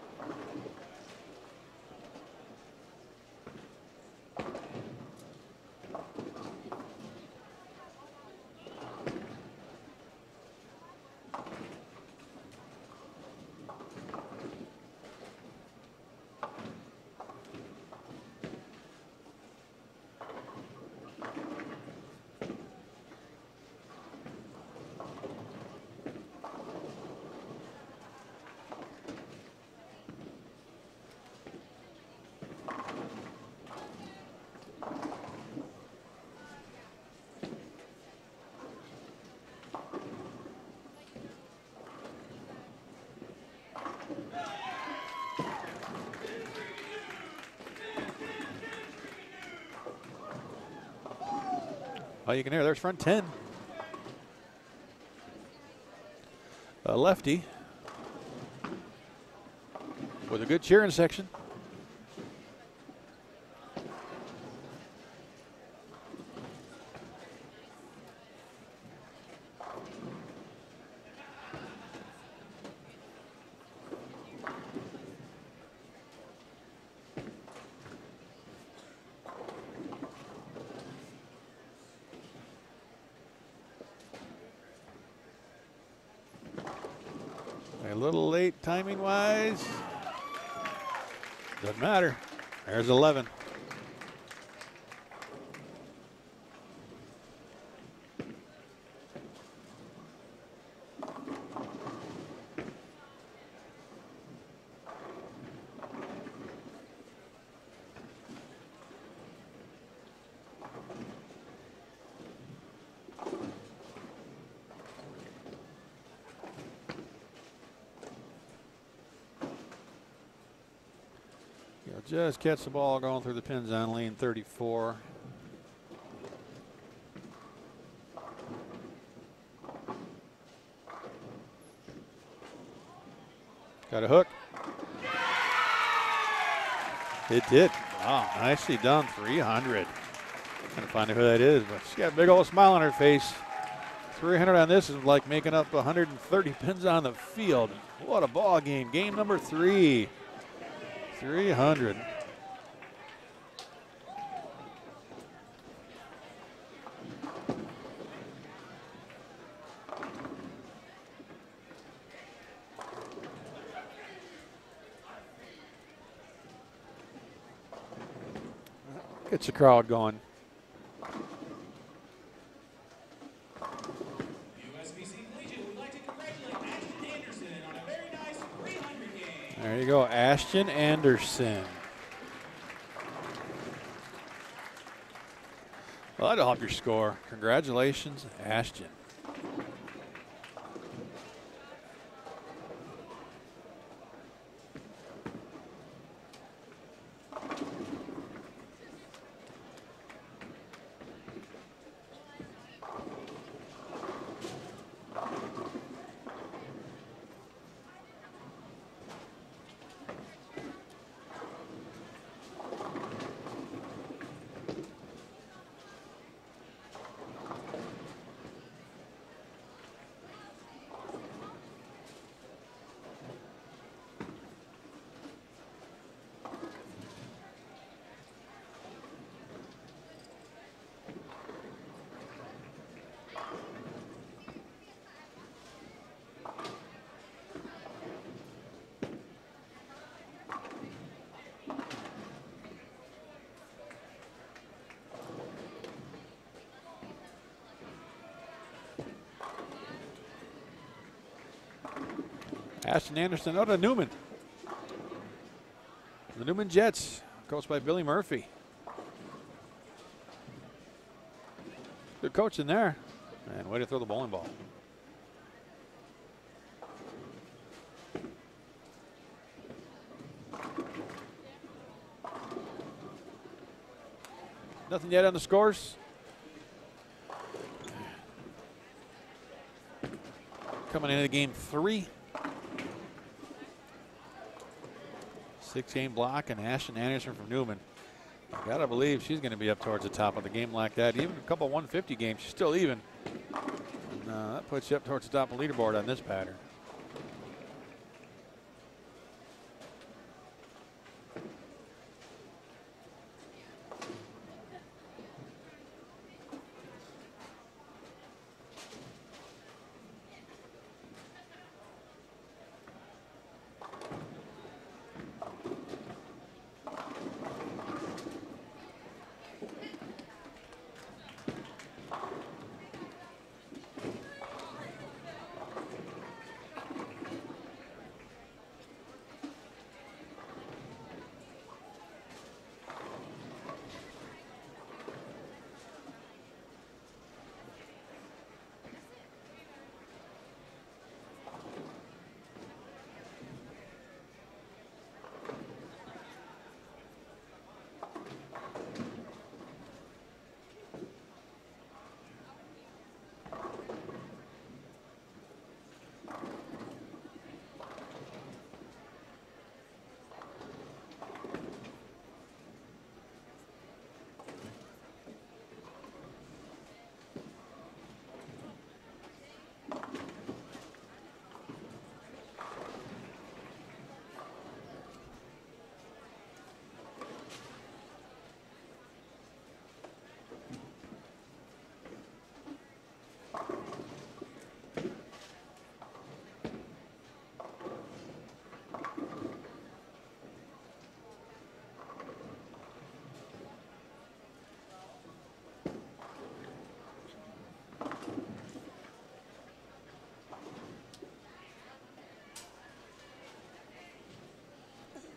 Oh, you can hear there's front 10. A lefty with a good cheering section. A little late timing wise. Doesn't matter. There's 11. Just catch the ball going through the pins on lane 34. Got a hook. It did. Wow, nicely done. 300. Trying to find out who that is, but she's got a big old smile on her face. 300 on this is like making up 130 pins on the field. What a ball game. Game number 3. 300. Gets the crowd going. USBC Collegiate would like to congratulate Ashton Anderson on a very nice 300 game. There you go, Ashton Anderson. Well, that'll help your score. Congratulations, Ashton. Ashton Anderson out of Newman. The Newman Jets, coached by Billy Murphy. Good coach in there. And way to throw the bowling ball. Nothing yet on the scores. Coming into game 3. 6-game block, and Ashton Anderson from Newman. You gotta believe she's gonna be up towards the top of the game like that. Even a couple 150 games, she's still even. And, that puts you up towards the top of the leaderboard on this pattern.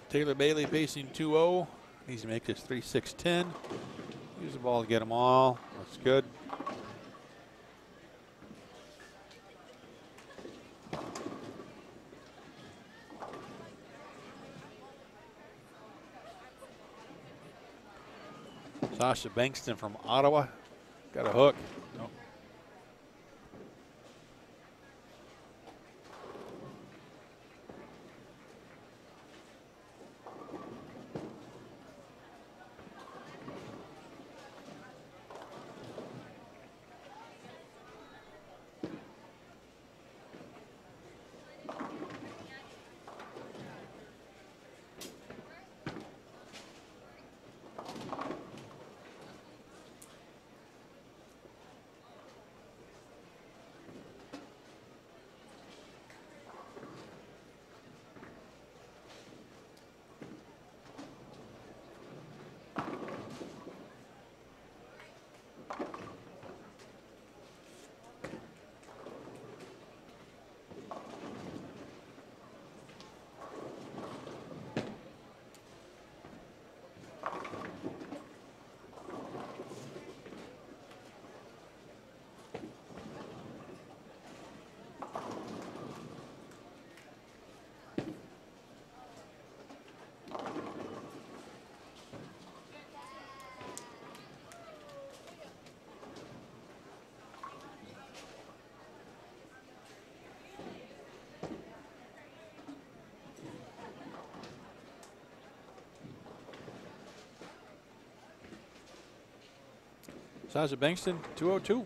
Taylor Bailey pacing 2-0. Needs to make this 3-6-10. Use the ball to get them all. That's good. Sasha Bankston from Ottawa. Got a hook. Nope. Sasha Bankston, 202.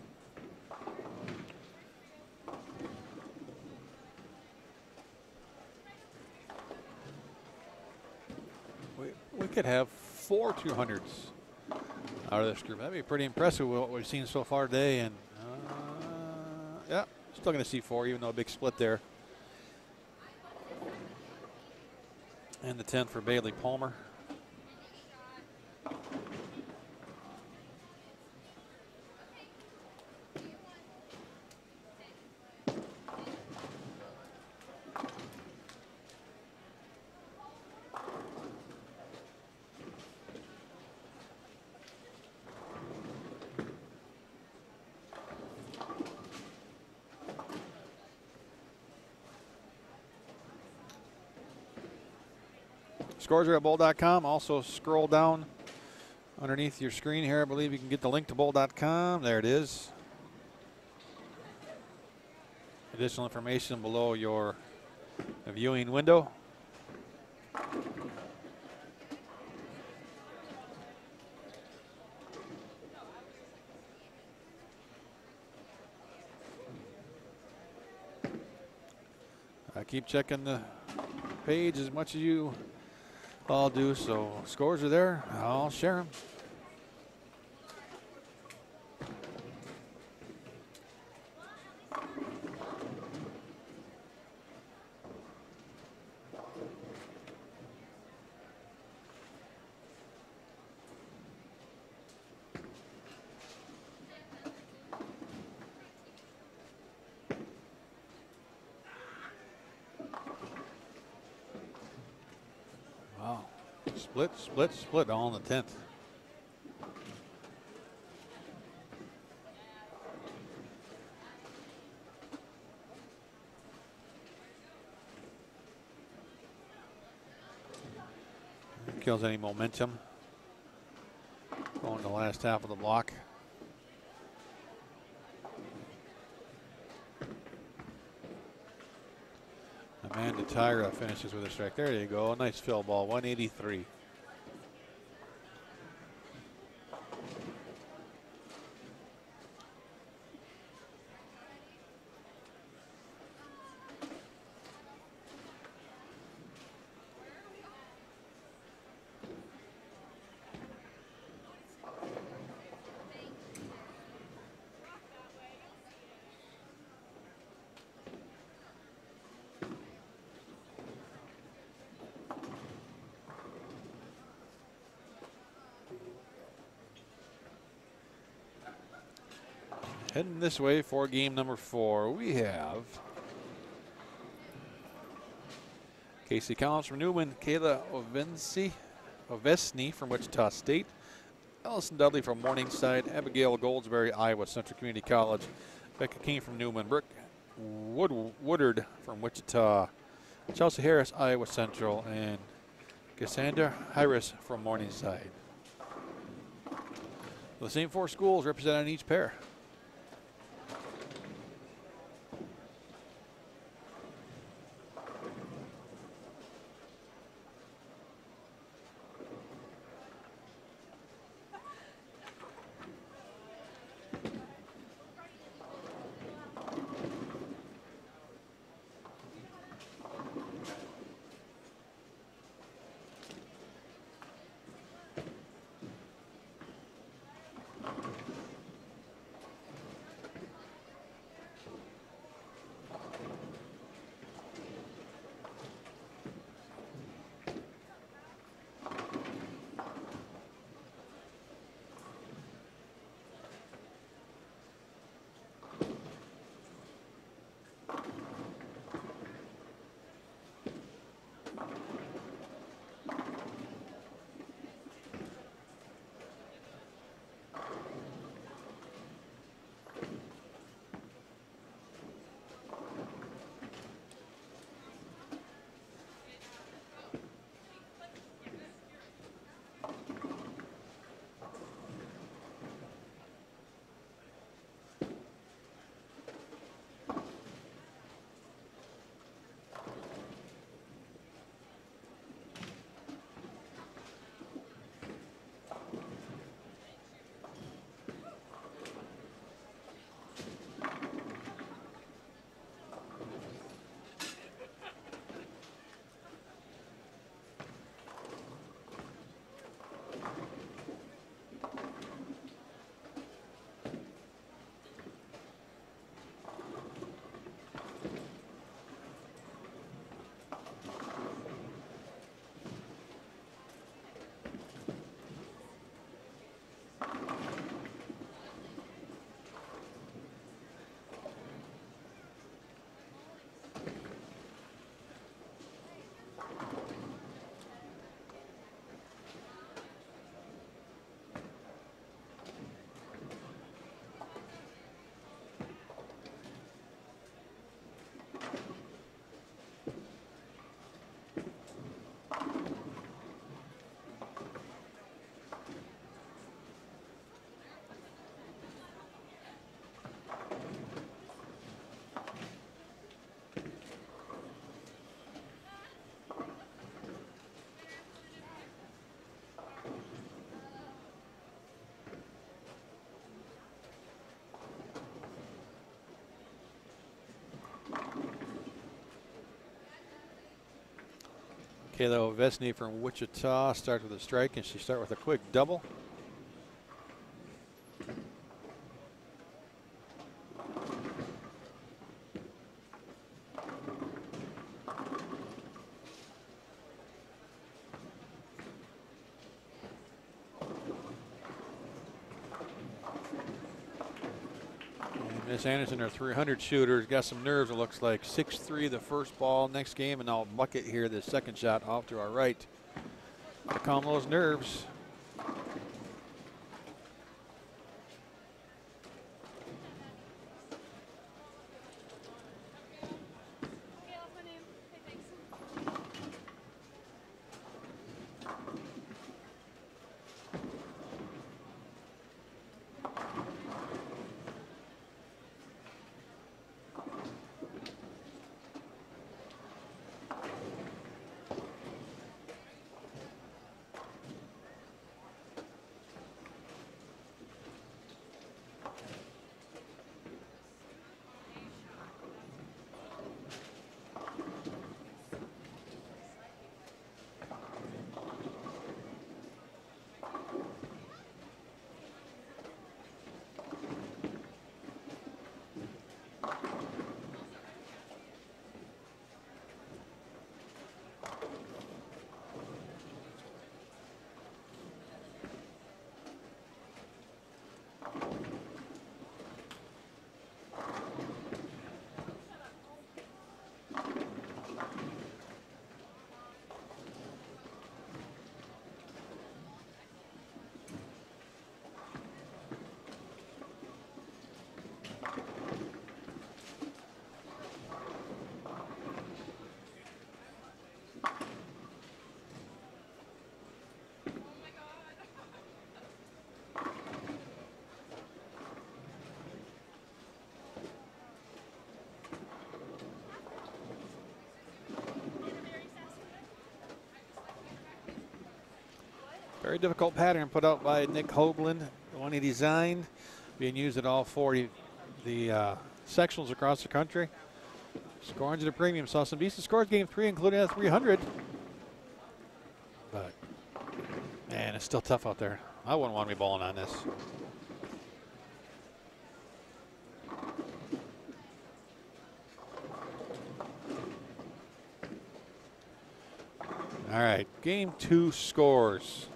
We could have 4 200s out of this group. That'd be pretty impressive with what we've seen so far today. And yeah, still going to see 4, even though a big split there. And the 10 for Bailey Palmer. Scores are at bowl.com. Also scroll down underneath your screen here. I believe you can get the link to bowl.com. There it is. Additional information below your viewing window. I keep checking the page as much as you all do, so scores are there. I'll share them. Split all in the 10th. Kills any momentum going the last half of the block. Amanda Tyra finishes with a strike. There you go. A nice fill ball, 183. Heading this way for game number 4, we have Casey Collins from Newman, Kayla Ovesny from Wichita State, Allison Dudley from Morningside, Abigail Goldsberry, Iowa Central Community College, Becca King from Newman, Brooke Woodard from Wichita, Chelsea Harris, Iowa Central, and Cassandra Harris from Morningside. The same 4 schools represented in each pair. Kayla Ovesny from Wichita starts with a strike, and she starts with a quick double. Miss Anderson, our 300 shooter, got some nerves, it looks like. 6-3 the first ball. Next game, and I'll bucket here the second shot off to our right to calm those nerves. Very difficult pattern put out by Nick Hoagland, the one he designed, being used at all 40 the sectionals across the country. Scoring to the premium. Saw some decent scores game 3, including a 300. But, man, it's still tough out there. I wouldn't want to be bowling on this. All right, game 2 scores.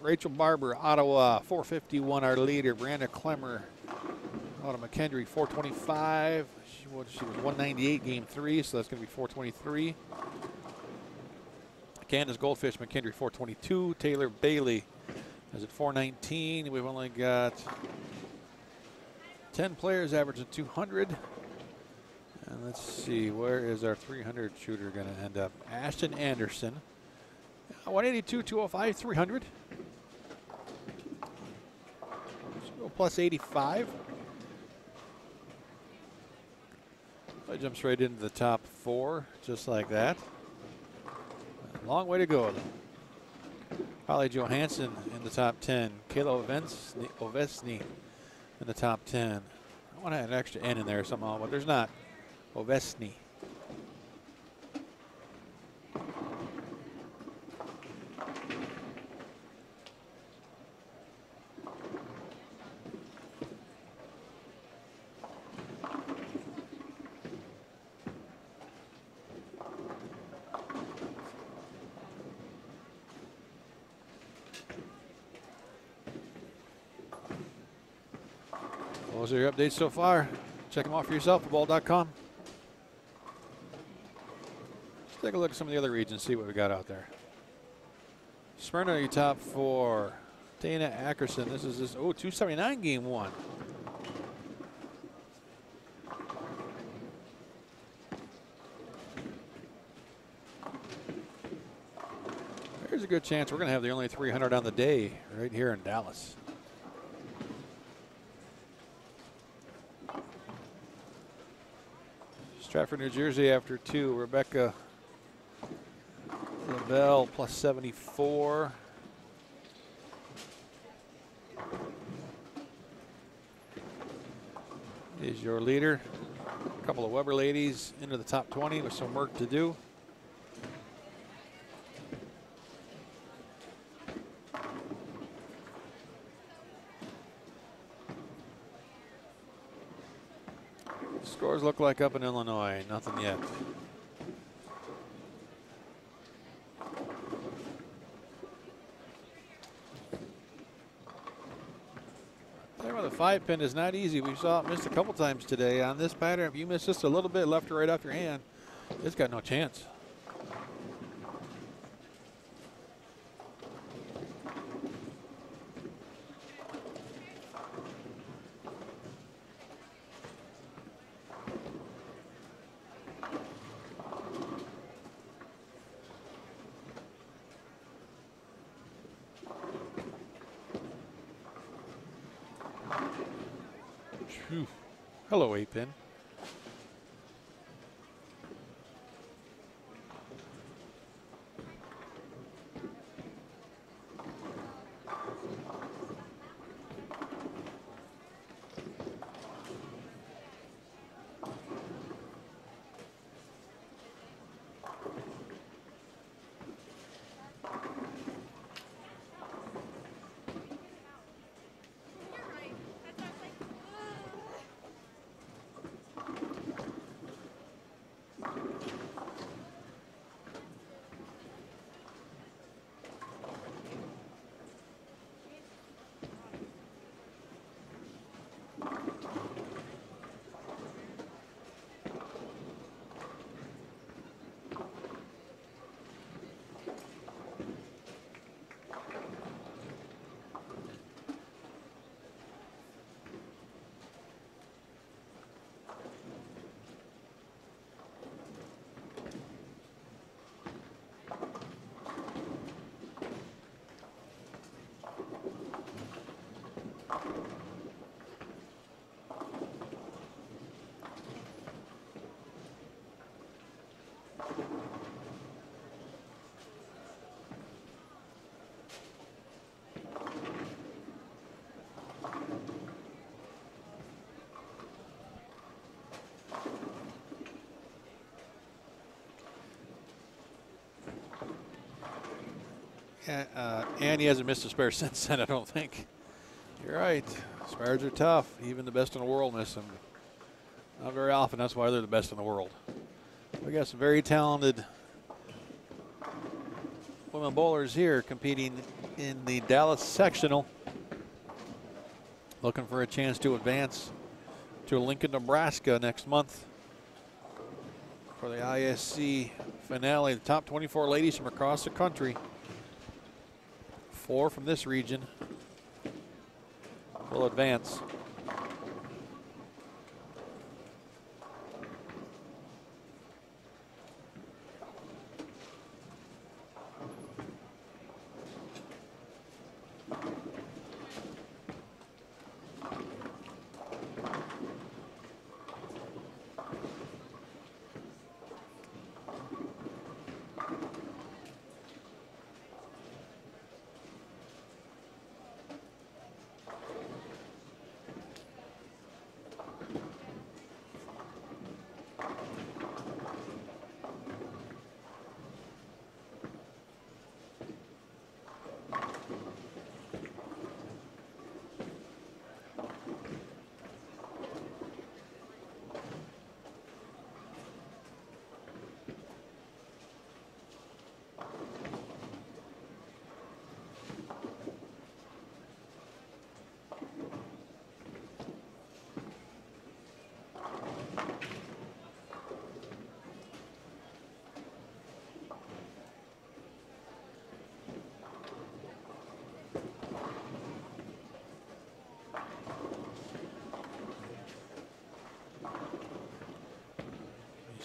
Rachel Barber, Ottawa, 451, our leader. Branda Clemmer out of McKendree, 425. She was 198 game 3, so that's going to be 423. Candace Goldfish, McKendree, 422. Taylor Bailey is at 419. We've only got 10 players averaging 200. And let's see, where is our 300 shooter going to end up? Ashton Anderson, 182, 205, 300. Plus 85. That jumps right into the top 4, just like that. A long way to go, though. Holly Johansson in the top 10. Kayla Ovesny in the top 10. I want to add an extra N in there somehow, but there's not. Ovesny. Those are your updates so far. Check them out for yourself at ball.com. Let's take a look at some of the other regions, see what we got out there. Smyrna, your top 4. Dana Ackerson, this is 279 game 1. There's a good chance we're going to have the only 300 on the day right here in Dallas. Stratford, New Jersey after 2. Rebecca LaBelle plus 74. Is your leader. A couple of Weber ladies into the top 20 with some work to do. Scores look like up in Illinois. Nothing yet. There, the 5-pin is not easy. We saw it missed a couple times today on this pattern. If you miss just a little bit left or right off your hand, it's got no chance. Phew. Hello, 8-pin. And he hasn't missed a spare since then, I don't think. You're right. Spares are tough. Even the best in the world miss them. Not very often. That's why they're the best in the world. We got some very talented women bowlers here competing in the Dallas Sectional. Looking for a chance to advance to Lincoln, Nebraska next month for the ISC finale. The top 24 ladies from across the country. 4 from this region will advance.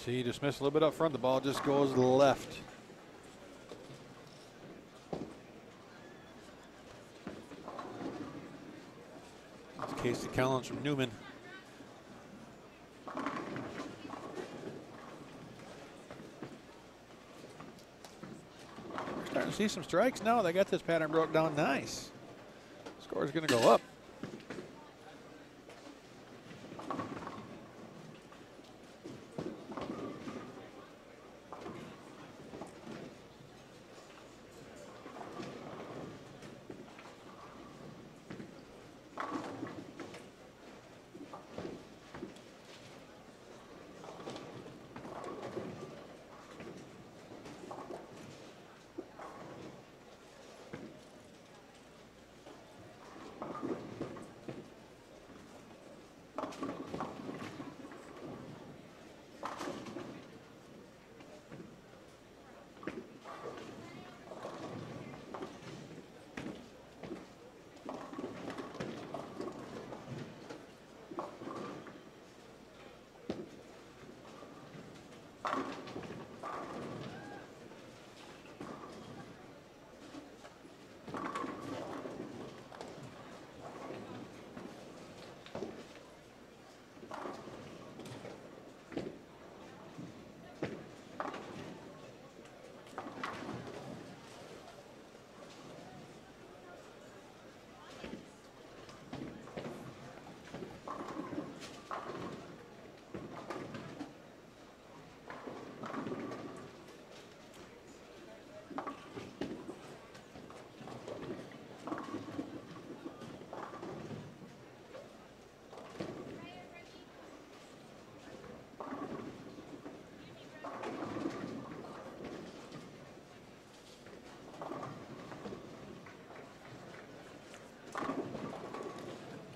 See, just missed a little bit up front. The ball just goes to the left. That's Casey Collins from Newman. We're starting to see some strikes now. They got this pattern broke down nice. Score's going to go up.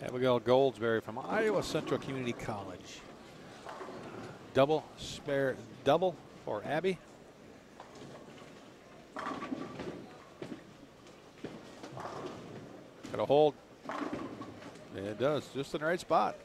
Abigail Goldsberry from Iowa Central Community College. Double for Abby. Got a hold. Yeah, it does, just in the right spot.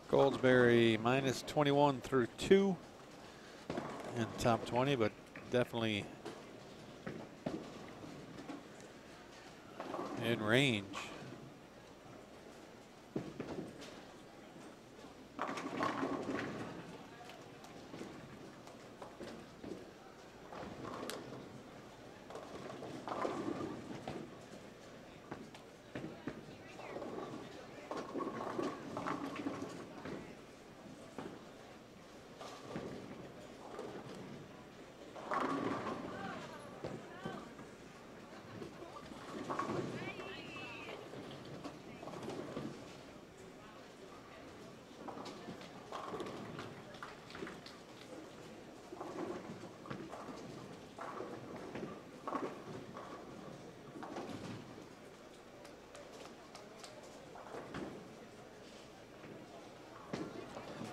Goldsberry minus 21 through 2 in top 20, but definitely in range.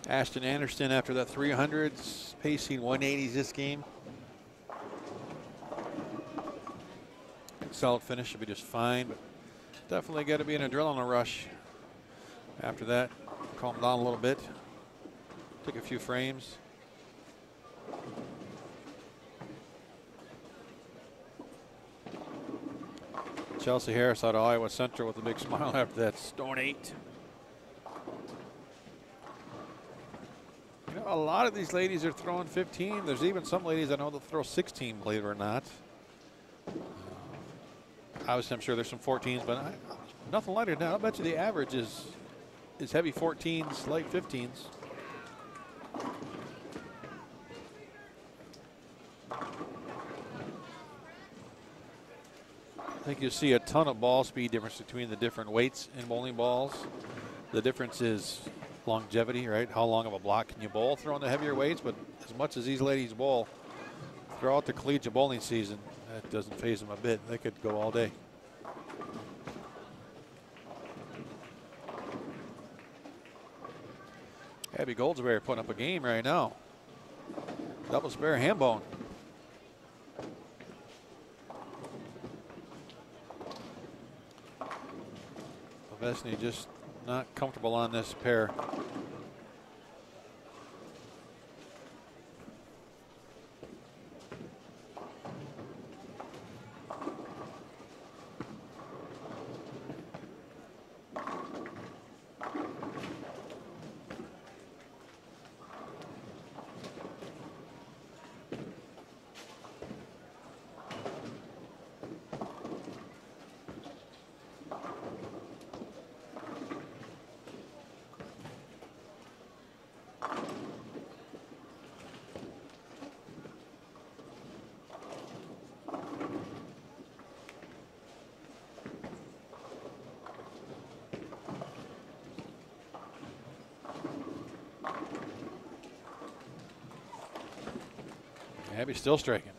Ashton Anderson after that 300s, pacing 180s this game. Solid finish, should be just fine, but definitely got to be an adrenaline rush. After that, calm down a little bit. Took a few frames. Chelsea Harris out of Iowa Central with a big smile after that stone 8. A lot of these ladies are throwing 15. There's even some ladies I know that throw 16, believe it or not. Obviously, I'm sure there's some 14s, but nothing lighter than that. I bet you the average is heavy 14s, light 15s. I think you see a ton of ball speed difference between the different weights in bowling balls. The difference is longevity, right? How long of a block can you bowl throwing the heavier weights? But as much as these ladies bowl throughout the collegiate bowling season, that doesn't faze them a bit. They could go all day. Abby Goldsberry putting up a game right now. Double spare ham bone. Vesney just not comfortable on this pair. Abby's still striking.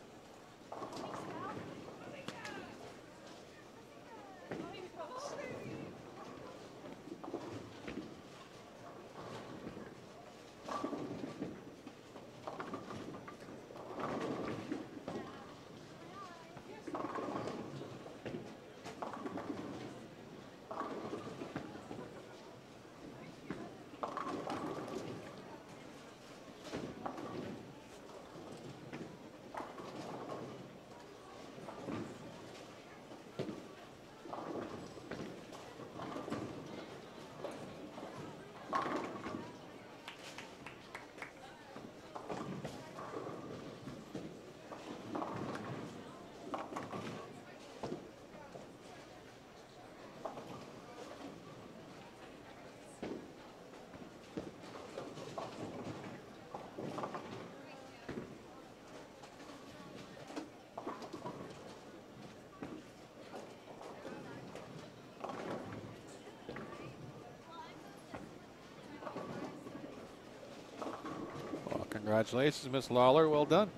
Congratulations, Miss Lawler. Well done.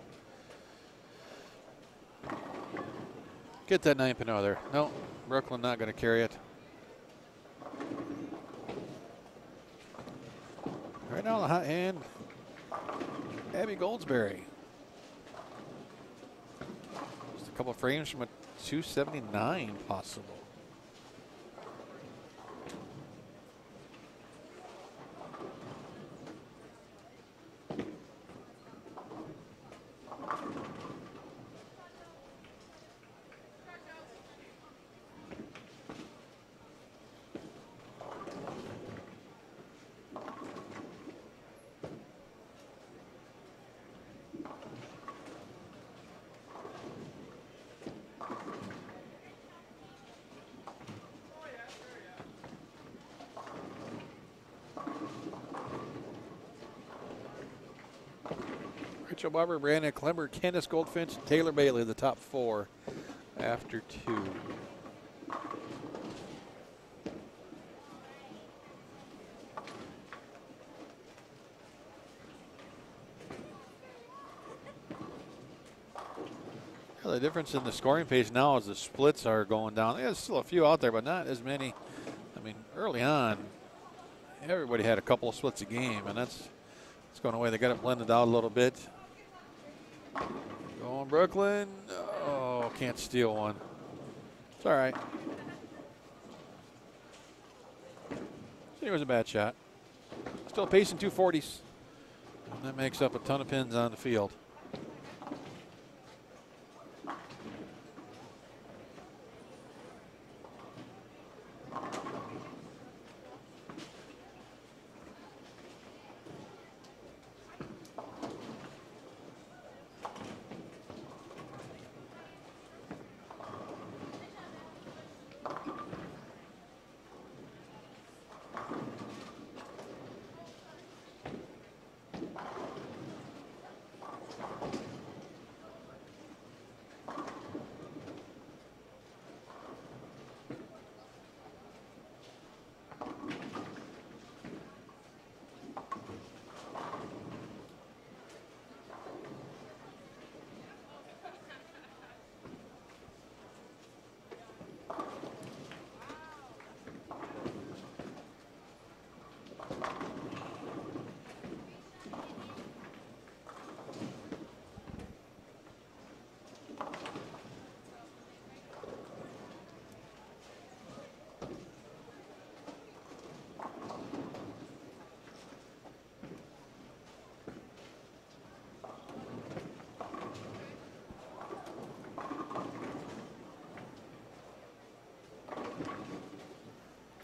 Get that 9 pin out of there. No, Brooklyn not going to carry it. Right now, the hot hand, Abby Goldsberry. Just a couple of frames from a 279 possible. Rachel Barber, Brandon Klemmer, Candace Goldfinch, Taylor Bailey, the top 4 after 2. Well, the difference in the scoring page now is the splits are going down. There's still a few out there, but not as many. I mean, early on, everybody had a couple of splits a game, and that's going away. They got it blended out a little bit. Going Brooklyn. Oh, can't steal one. It's all right. It was a bad shot. Still pacing 240s. And that makes up a ton of pins on the field.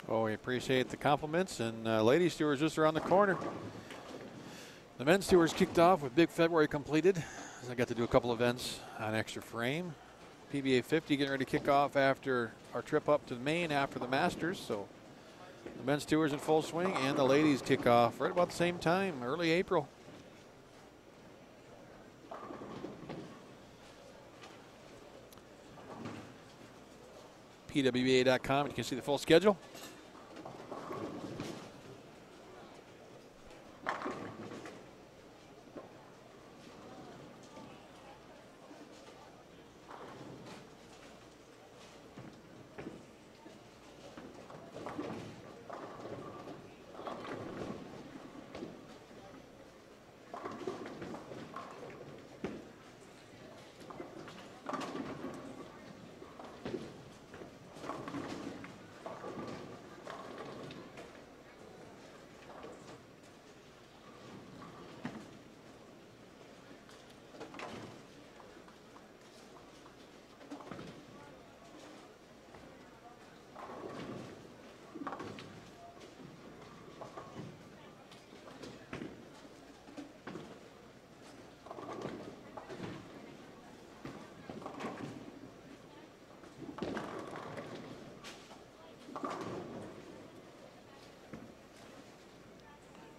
Oh, we appreciate the compliments. And ladies tours just around the corner. The men's tours kicked off with Big February completed. I got to do a couple events on Extra Frame. PBA 50 getting ready to kick off after our trip up to Maine after the Masters. So the men's tours in full swing, and the ladies kick off right about the same time, early April. PWBA.com, you can see the full schedule.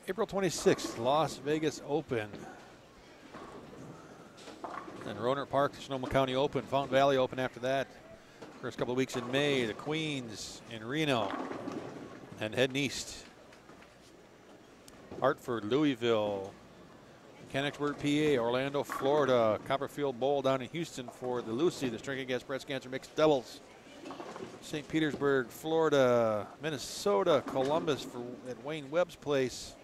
April 26th, Las Vegas Open. And Rohnert Park, Sonoma County Open, Fountain Valley Open after that. First couple of weeks in May, the Queens in Reno. And heading east. Hartford, Louisville, Mechanicsburg, PA, Orlando, Florida, Copperfield Bowl down in Houston for the Lucy, the Strength Against Breast Cancer Mixed Doubles. St. Petersburg, Florida, Minnesota, Columbus at Wayne Webb's place.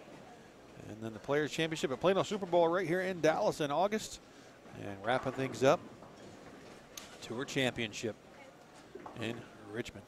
And then the Players Championship at Plano Super Bowl right here in Dallas in August. And wrapping things up, Tour Championship in Richmond.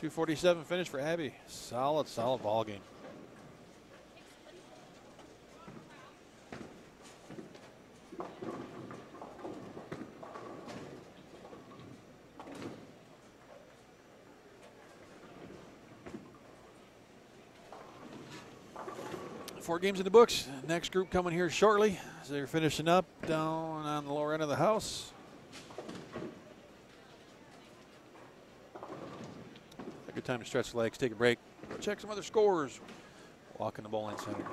.247 finish for Abby. Solid ball game. Four games in the books. Next group coming here shortly as they're finishing up down on the lower end of the house. A good time to stretch the legs, take a break, check some other scores. Walk in the bowling center.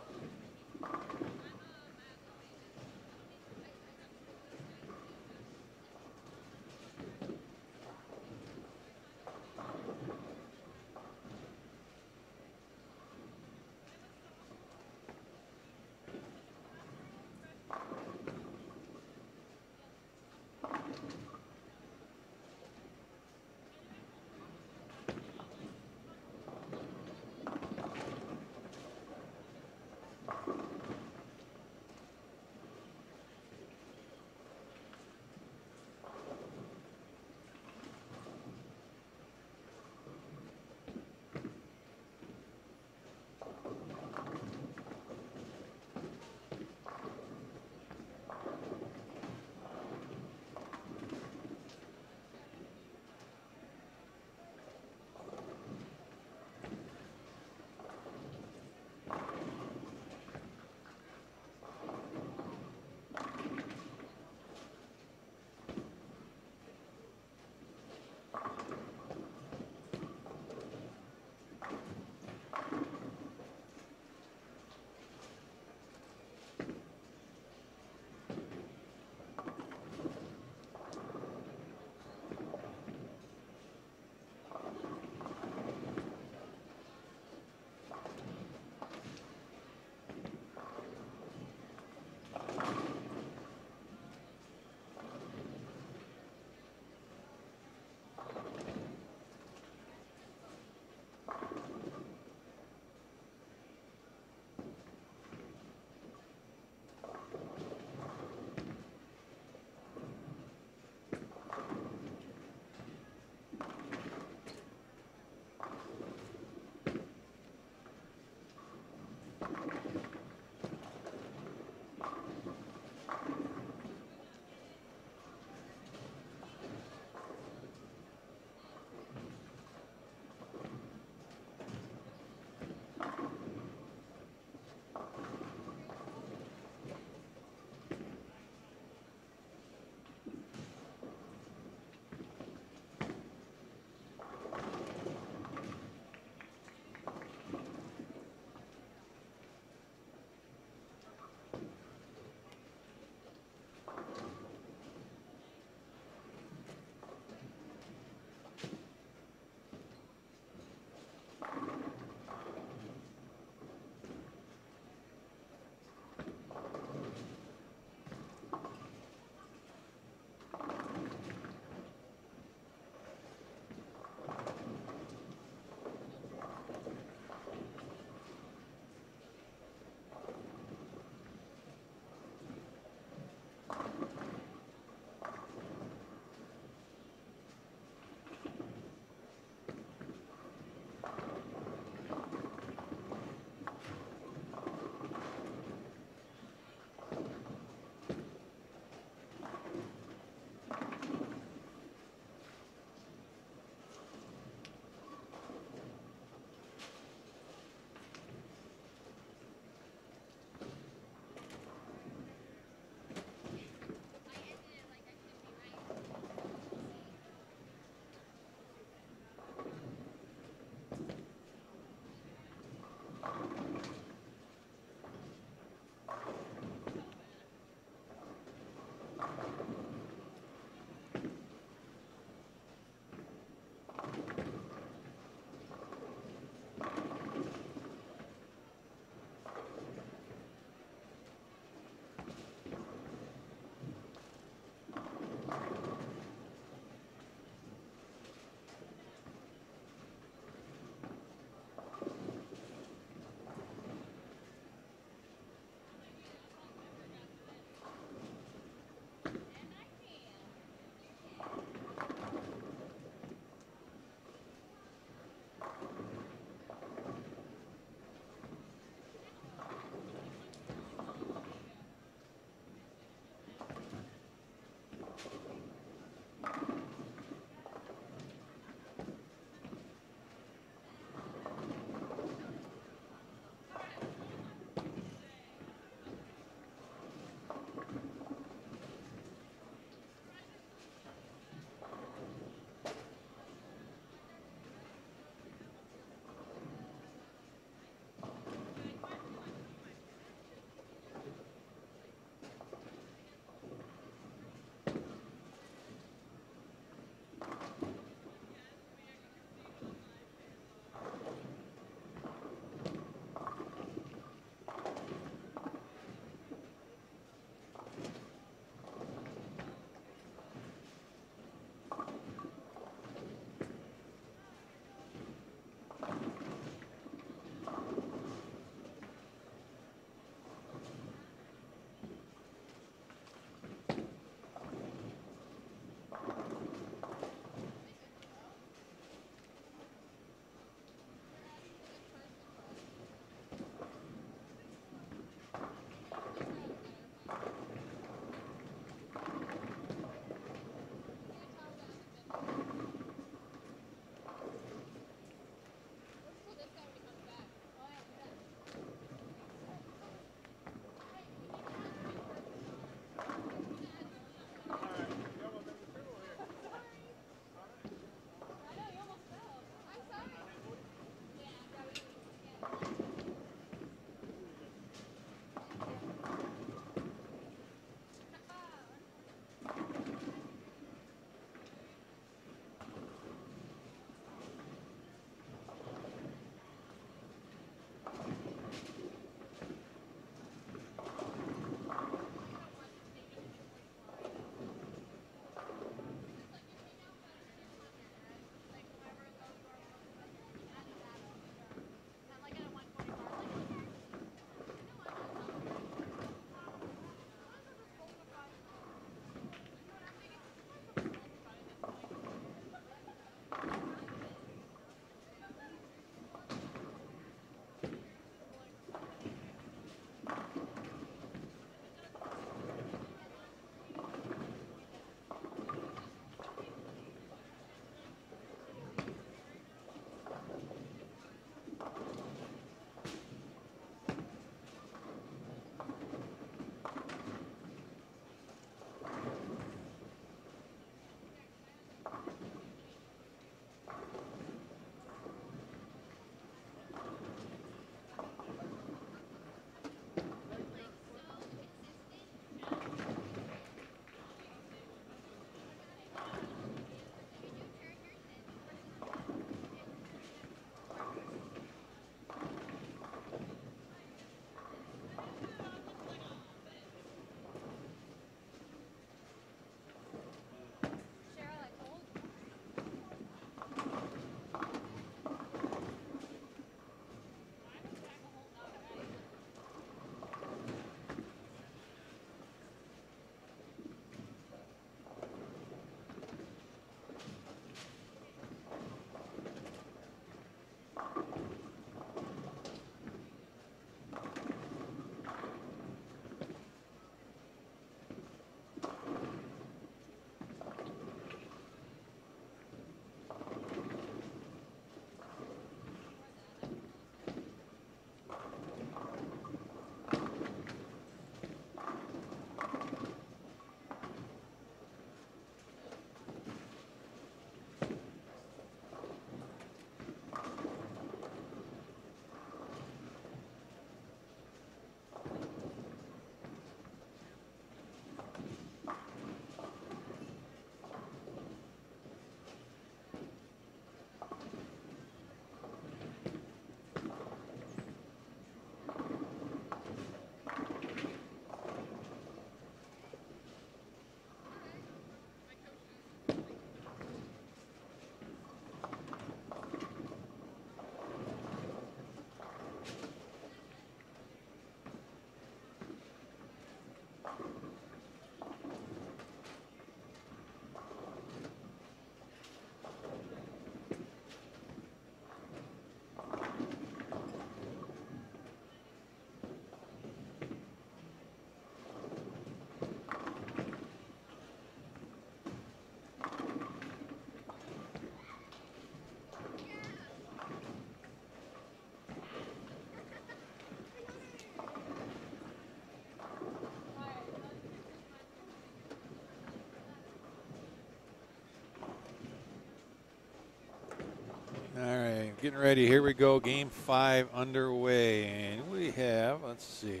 getting ready. Here we go. Game 5 underway. And we have, let's see.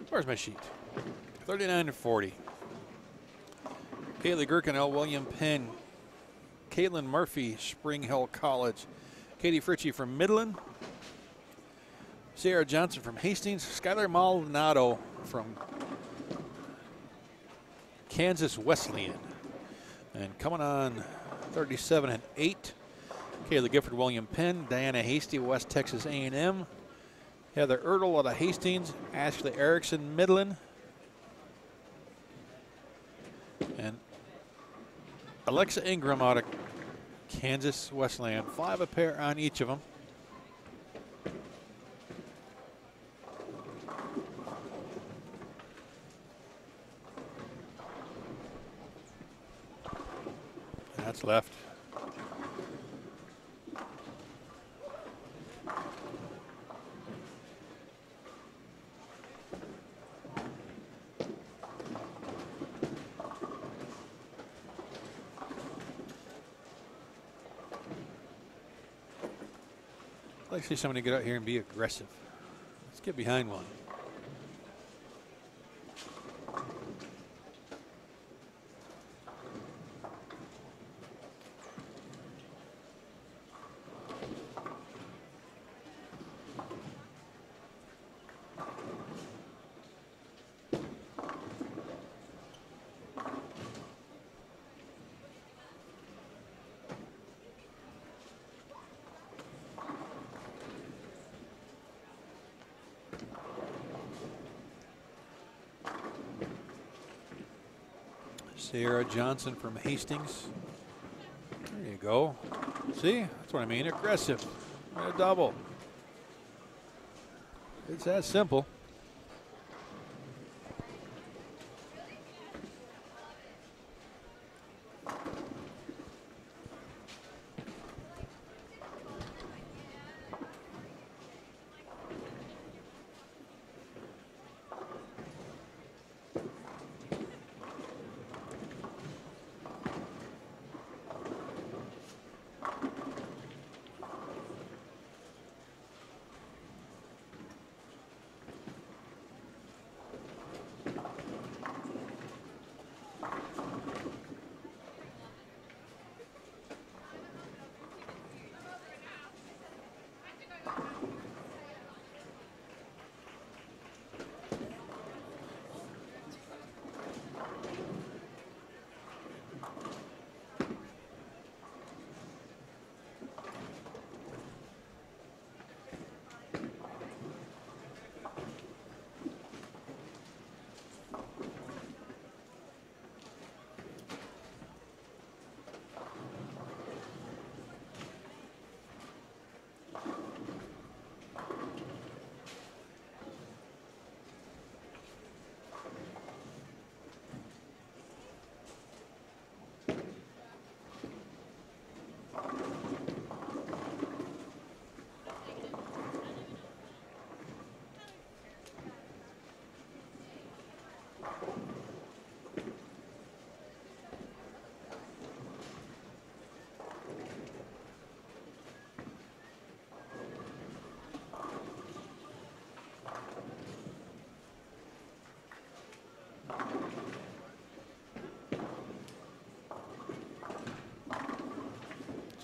Where's my sheet? 39-40. Kaylee Gherkin, L. William Penn. Caitlin Murphy, Spring Hill College. Katie Fritchie from Midland. Sarah Johnson from Hastings. Skylar Maldonado from Kansas Wesleyan. And coming on 37-8. Kayla Gifford, William Penn. Diana Hasty, West Texas A&M. Heather Ertl out of Hastings. Ashley Erickson, Midland. And Alexa Ingram out of Kansas Wesleyan. 5 a pair on each of them. That's left. I'd like to see somebody get out here and be aggressive. Let's get behind one. Sarah Johnson from Hastings. There you go. See, that's what I mean. Aggressive. A double. It's that simple.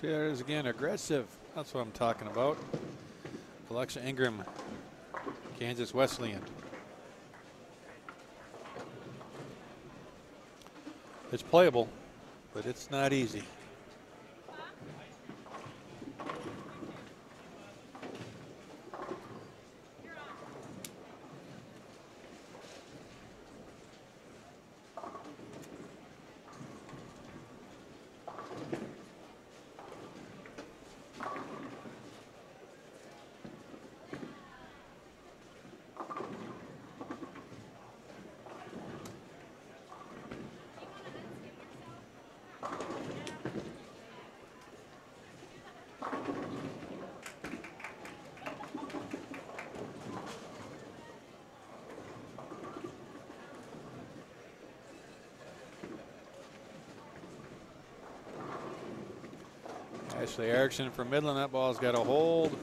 There is again aggressive. That's what I'm talking about. Alexa Ingram, Kansas Wesleyan. It's playable, but it's not easy. Ashley Erickson from Midland. That ball's got a hold.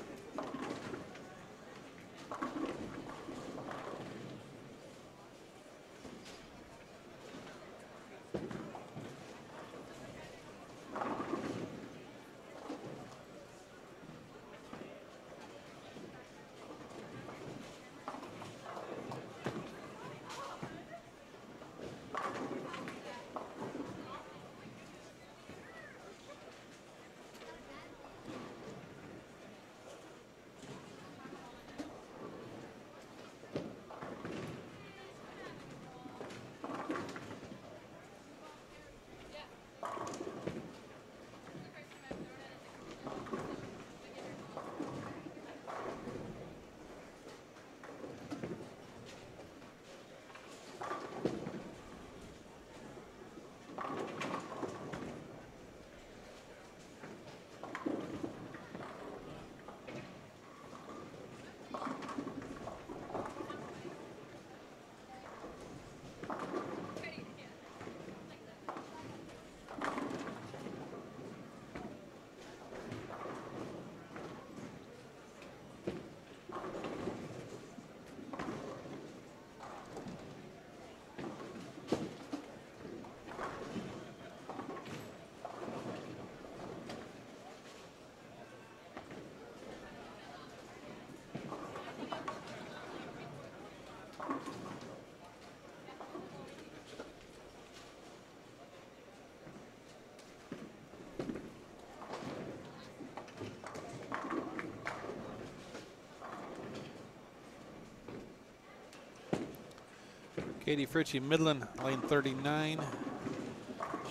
Katie Fritchie, Midland, lane 39.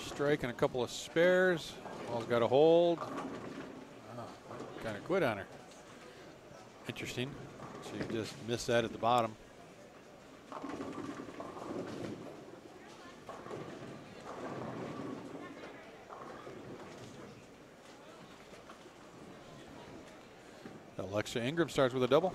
Strike and a couple of spares. Ball's got a hold. Oh, kind of quit on her. Interesting. She just missed that at the bottom. Alexa Ingram starts with a double.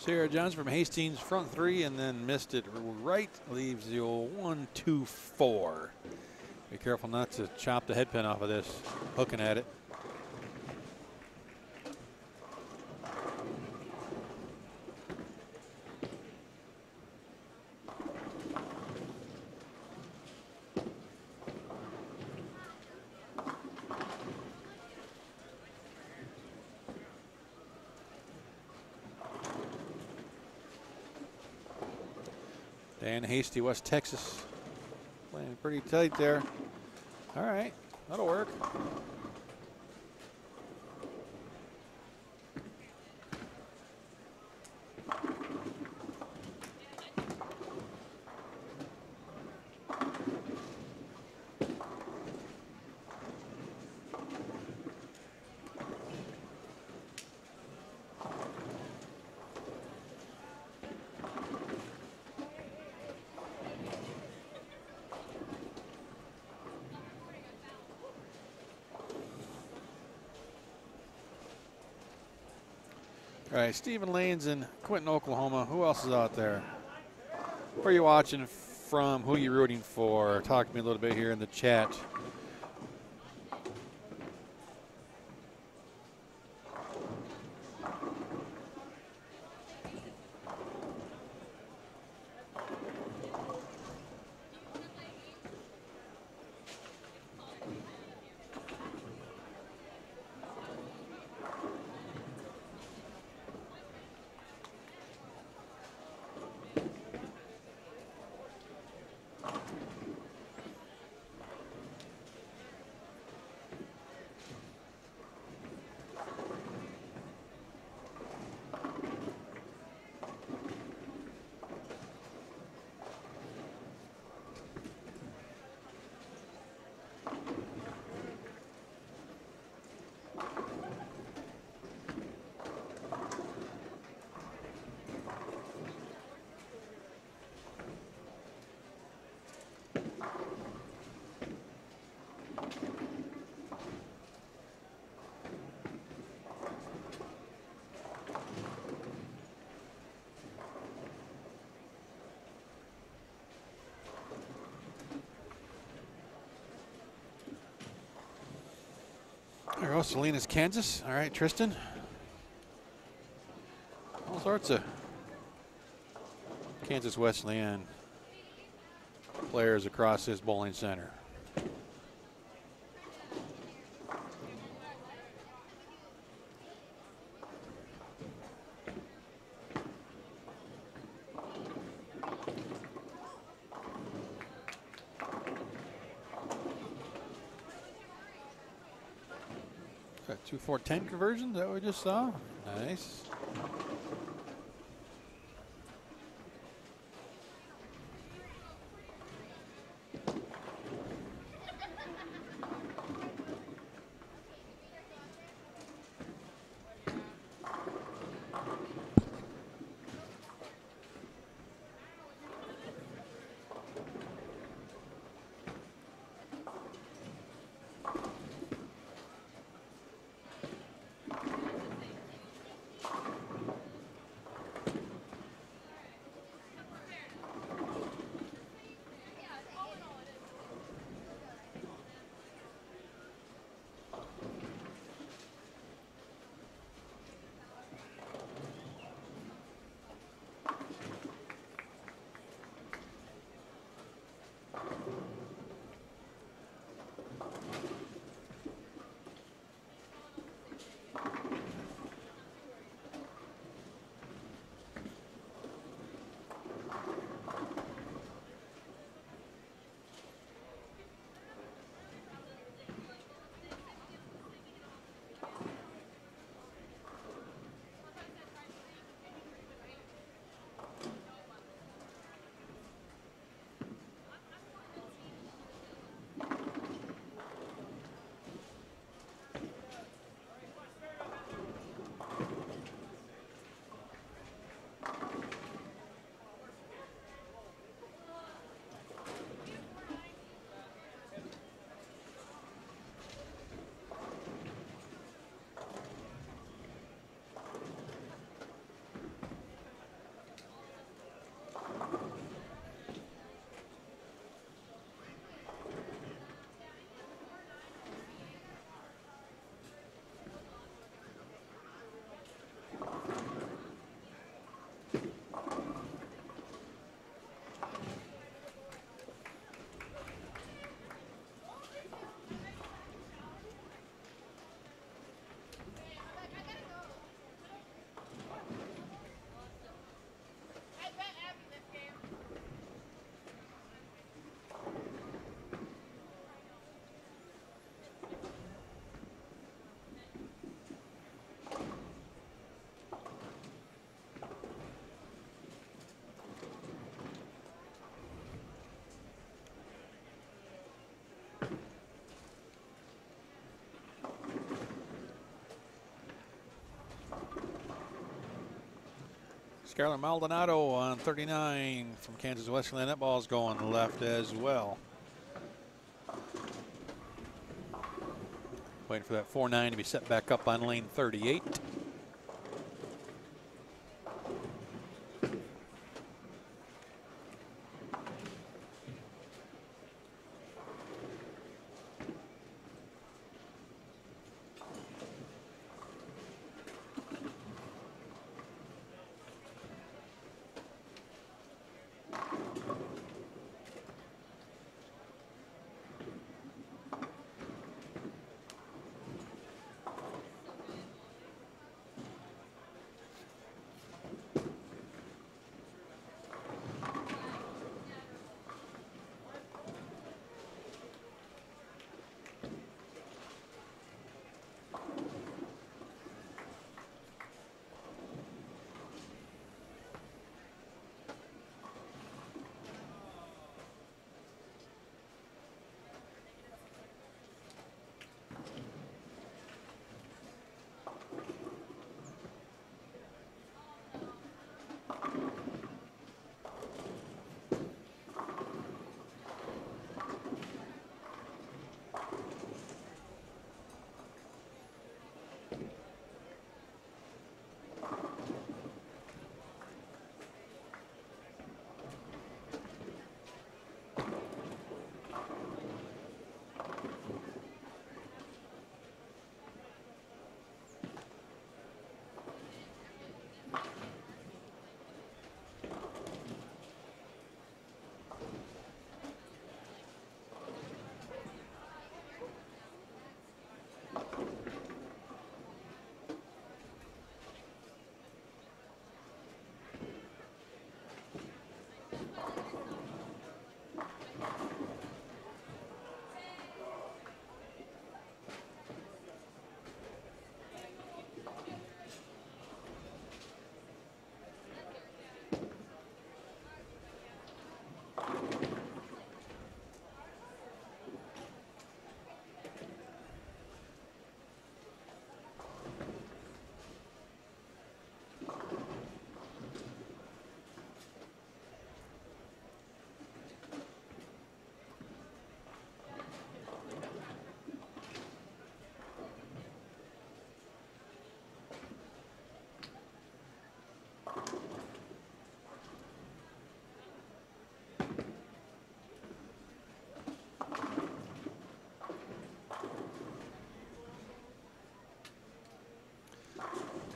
Sarah Johnson from Hastings, front three, and then missed it right. Leaves the old 1-2-4. Be careful not to chop the head pin off of this, hooking at it. Dan Hasty, West Texas, playing pretty tight there. All right, that'll work. All right, Stephen Lanes in Quinton, Oklahoma. Who else is out there? Where are you watching from? Who are you rooting for? Talk to me a little bit here in the chat. There goes Salinas, Kansas. All right, Tristan. All sorts of Kansas Wesleyan players across this bowling center. Got 2-4-10 conversions that we just saw. Nice. Skylar Maldonado on 39 from Kansas Wesleyan. That ball's going left as well. Waiting for that 4-9 to be set back up on lane 38.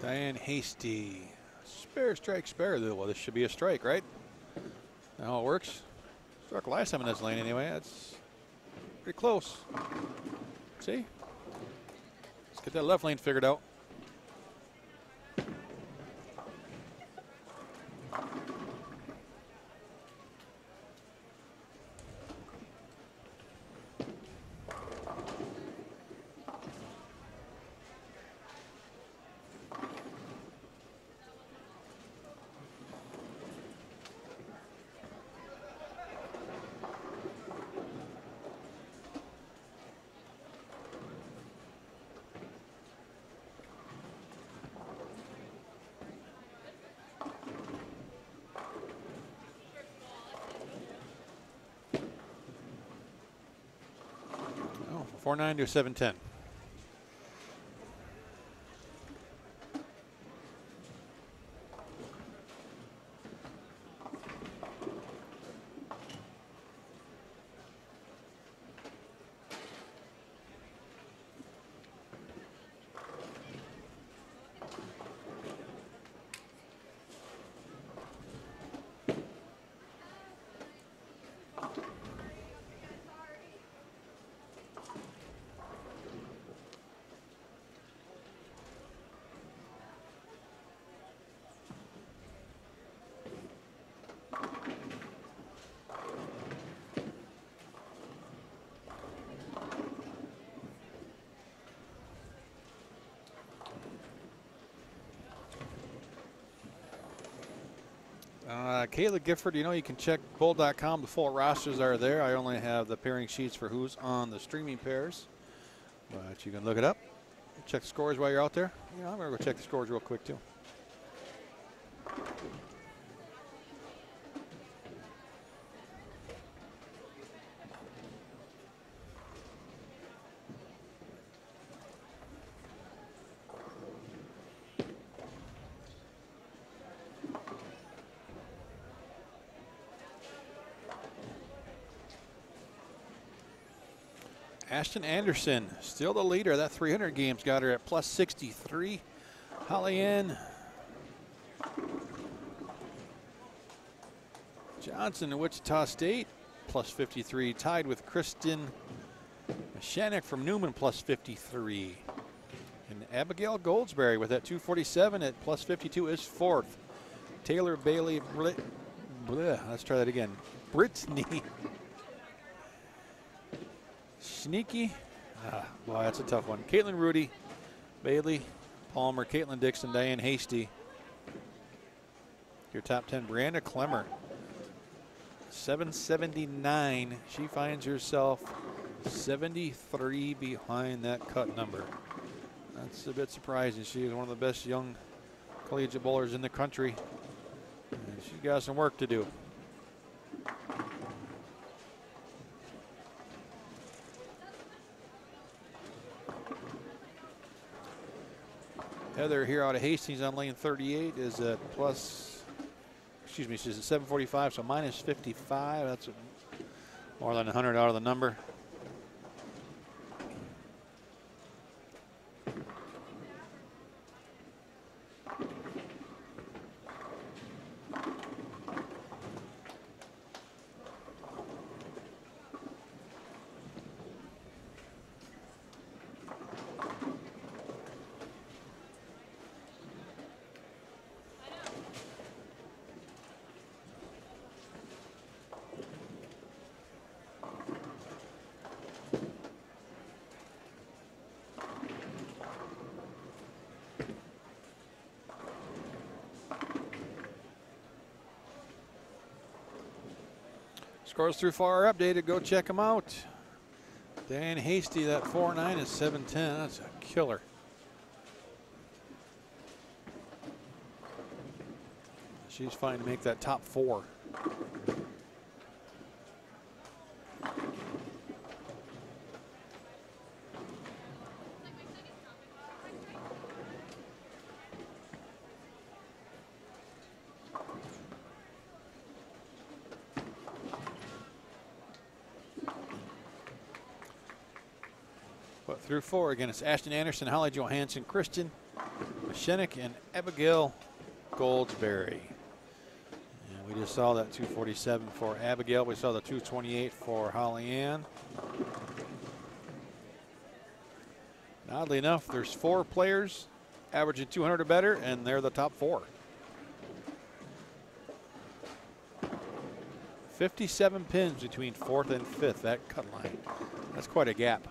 Diane Hasty. Spare, strike, spare. Well, this should be a strike, right? That's how it works. Struck last time in this lane anyway. That's pretty close. See? Let's get that left lane figured out. Oh, 4-9 to 7-10. Kayla Gifford, you know, you can check bull.com. The full rosters are there. I only have the pairing sheets for who's on the streaming pairs, but you can look it up. Check the scores while you're out there. You know, I'm going to go check the scores real quick, too. Ashton Anderson, still the leader. That 300 games got her at plus 63. Holly Ann Johnson in Wichita State, plus 53. Tied with Kristen Shannock from Newman, plus 53. And Abigail Goldsberry with that 247 at plus 52 is fourth. Taylor Bailey, let's try that again. Brittany Sneaky. Boy, that's a tough one. Caitlin Rudy, Bailey Palmer, Caitlin Dixon, Diane Hasty. Your top 10, Brianna Clemmer. 779. She finds herself 73 behind that cut number. That's a bit surprising. She is one of the best young collegiate bowlers in the country. And she's got some work to do. Heather here out of Hastings on lane 38 is at plus, excuse me, she's at 745, so minus 55. That's more than 100 out of the number. Scores through far are updated. Go check them out. Dan Hasty, that 4-9 is 7-10. That's a killer. She's fine to make that top 4. Through 4 again, it's Ashton Anderson, Holly Johansson, Kristen Shinnick and Abigail Goldsberry. And we just saw that 247 for Abigail. We saw the 228 for Holly Ann. And oddly enough, there's 4 players averaging 200 or better, and they're the top 4. 57 pins between 4th and 5th, that cut line. That's quite a gap.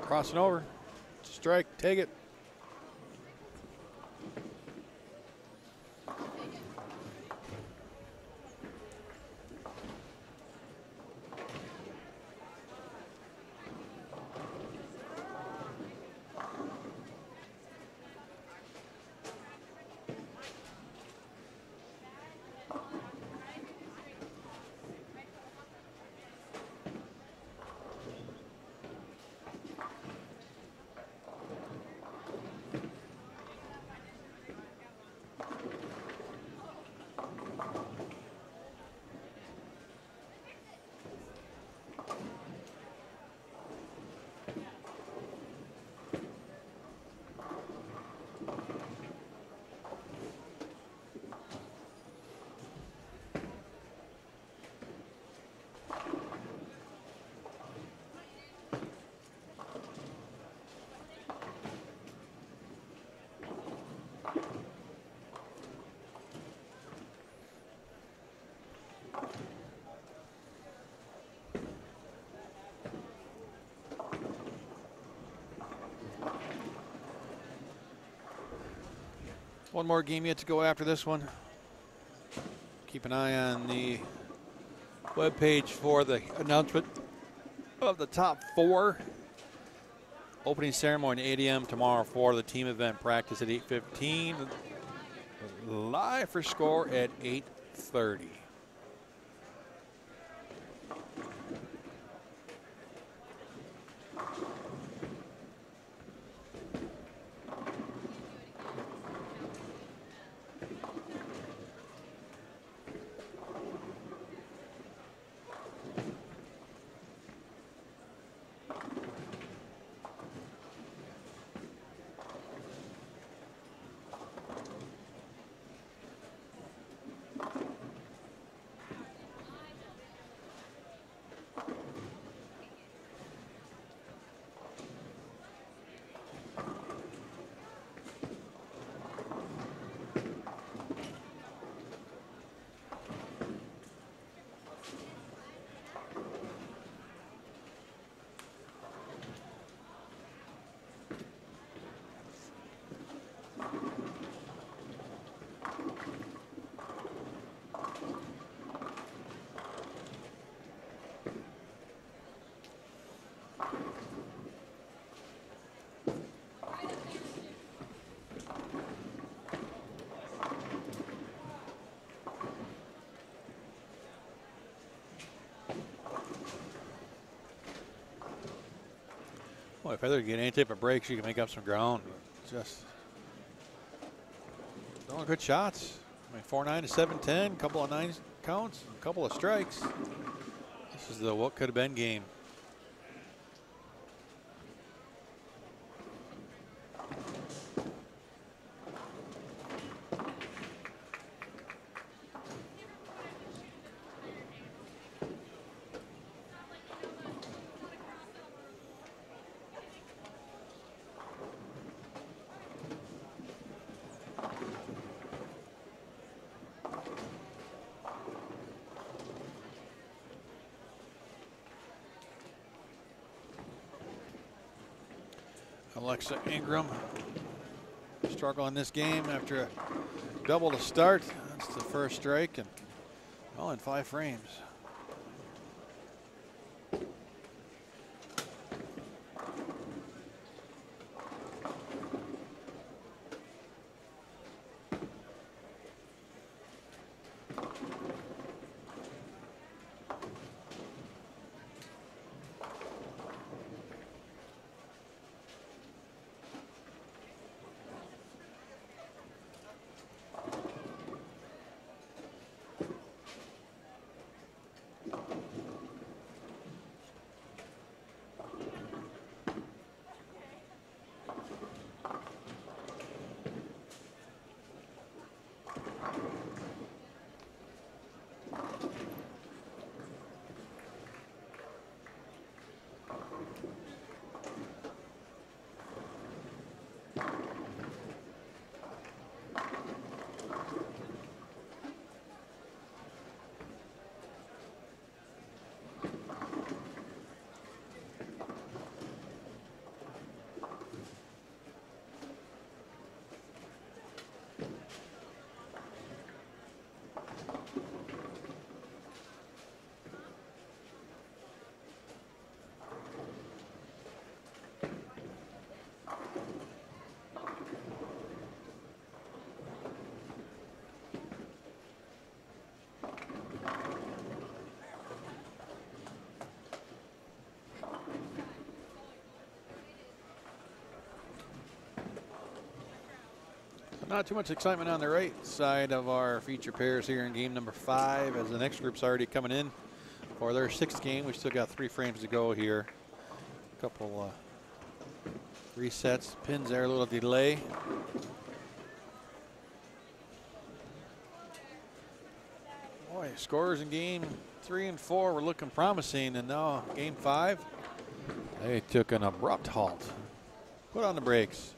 Crossing over. Strike, take it. One more game yet to go after this one. Keep an eye on the webpage for the announcement of the top 4. Opening ceremony at 8 a.m. tomorrow for the team event. Practice at 8:15. Live for score at 8:30. If Heather can get any type of break, she can make up some ground. Just throwing good shots. I mean, 4-9 to 7-10, couple of 9 counts, a couple of strikes. This is the what could have been game. Alexa Ingram struggling this game after a double to start. That's the first strike, and all in 5 frames. Not too much excitement on the right side of our feature pairs here in game number 5, as the next group's already coming in for their 6th game. We still got 3 frames to go here. A couple resets, pins there, a little delay. Boy, scores in game 3 and 4 were looking promising, and now game 5, they took an abrupt halt. Put on the brakes.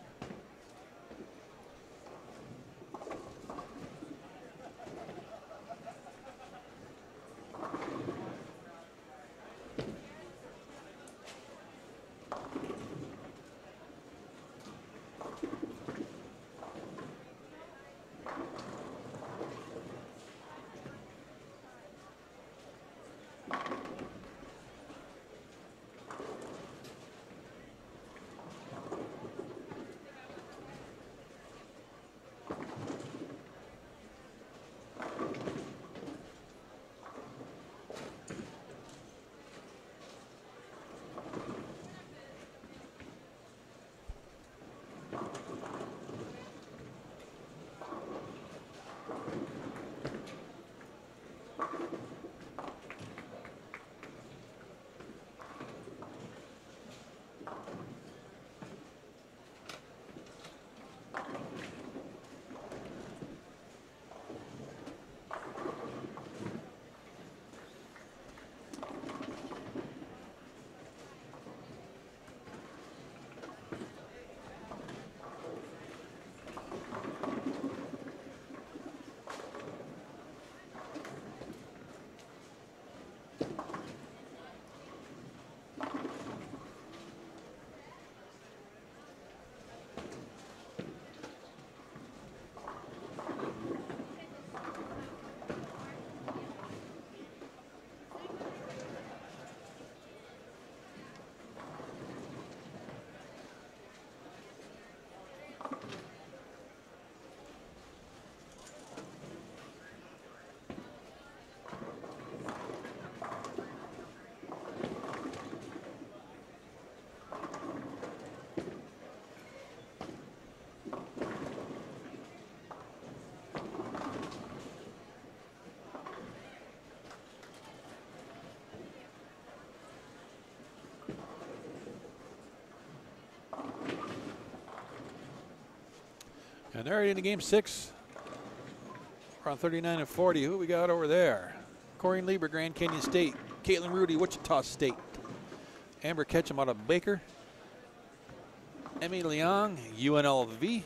And they're into game 6. Around 39 and 40. Who we got over there? Corrine Lieber, Grand Canyon State. Caitlin Rudy, Wichita State. Amber Ketchum out of Baker. Emmy Leong, UNLV.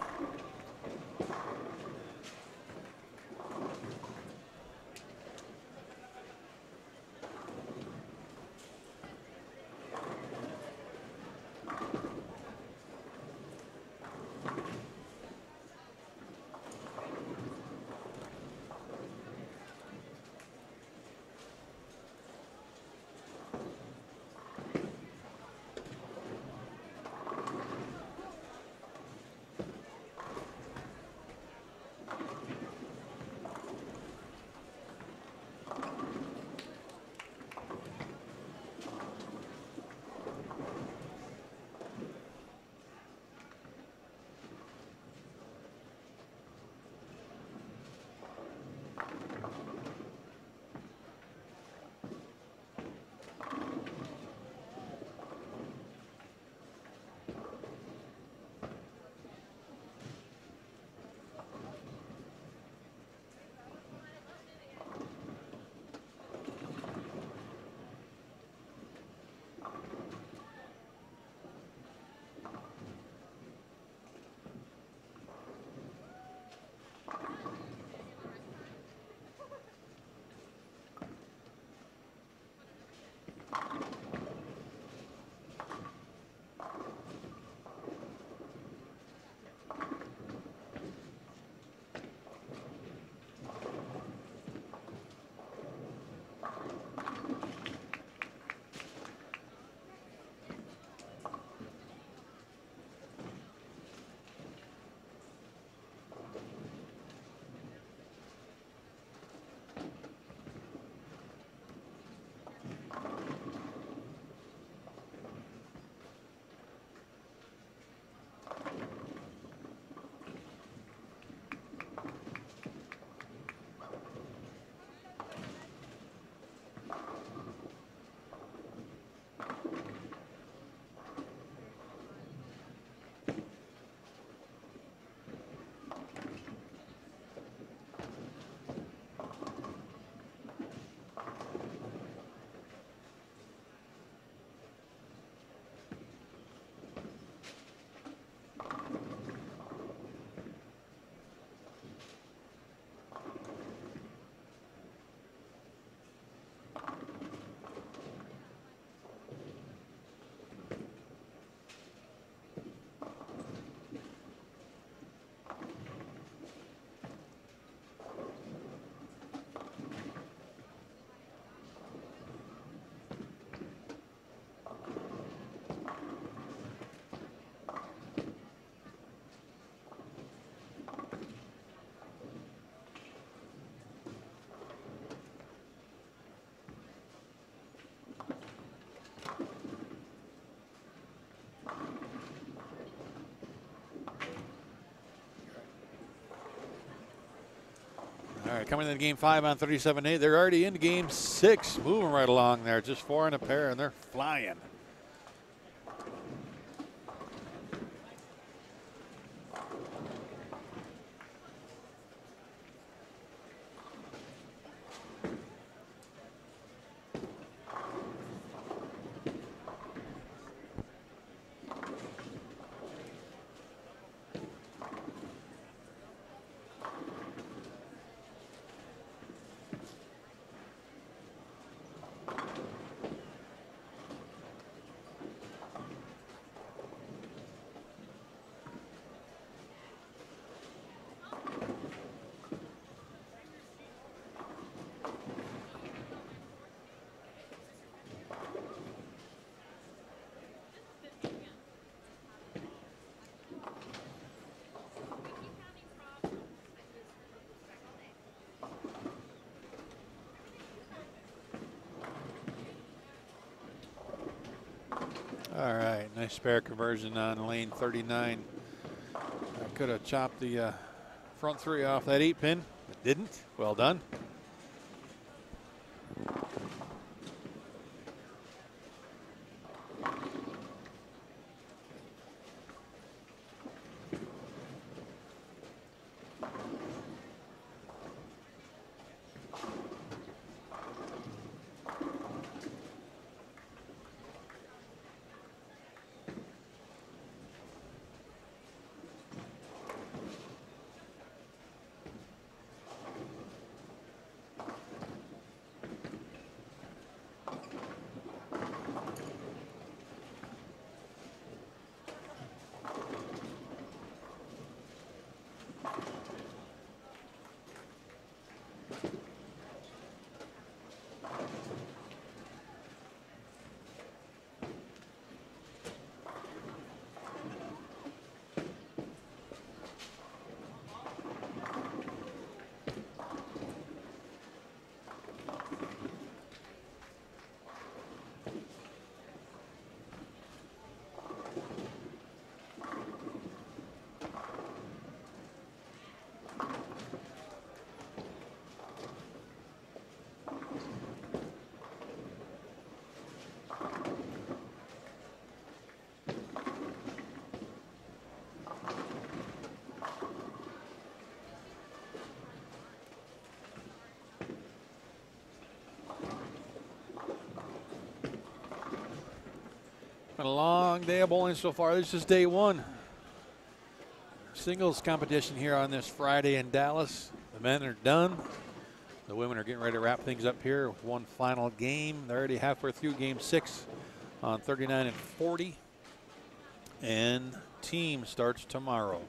All right, coming into game 5 on 37-8. They're already into game 6, moving right along there. Just 4 in a pair, and they're flying. All right, nice spare conversion on lane 39. I could have chopped the front 3 off that 8-pin, but didn't. Well done. Been a long day of bowling so far. This is just day one. Singles competition here on this Friday in Dallas. The men are done. The women are getting ready to wrap things up here with one final game. They're already halfway through game 6 on 39 and 40. And team starts tomorrow.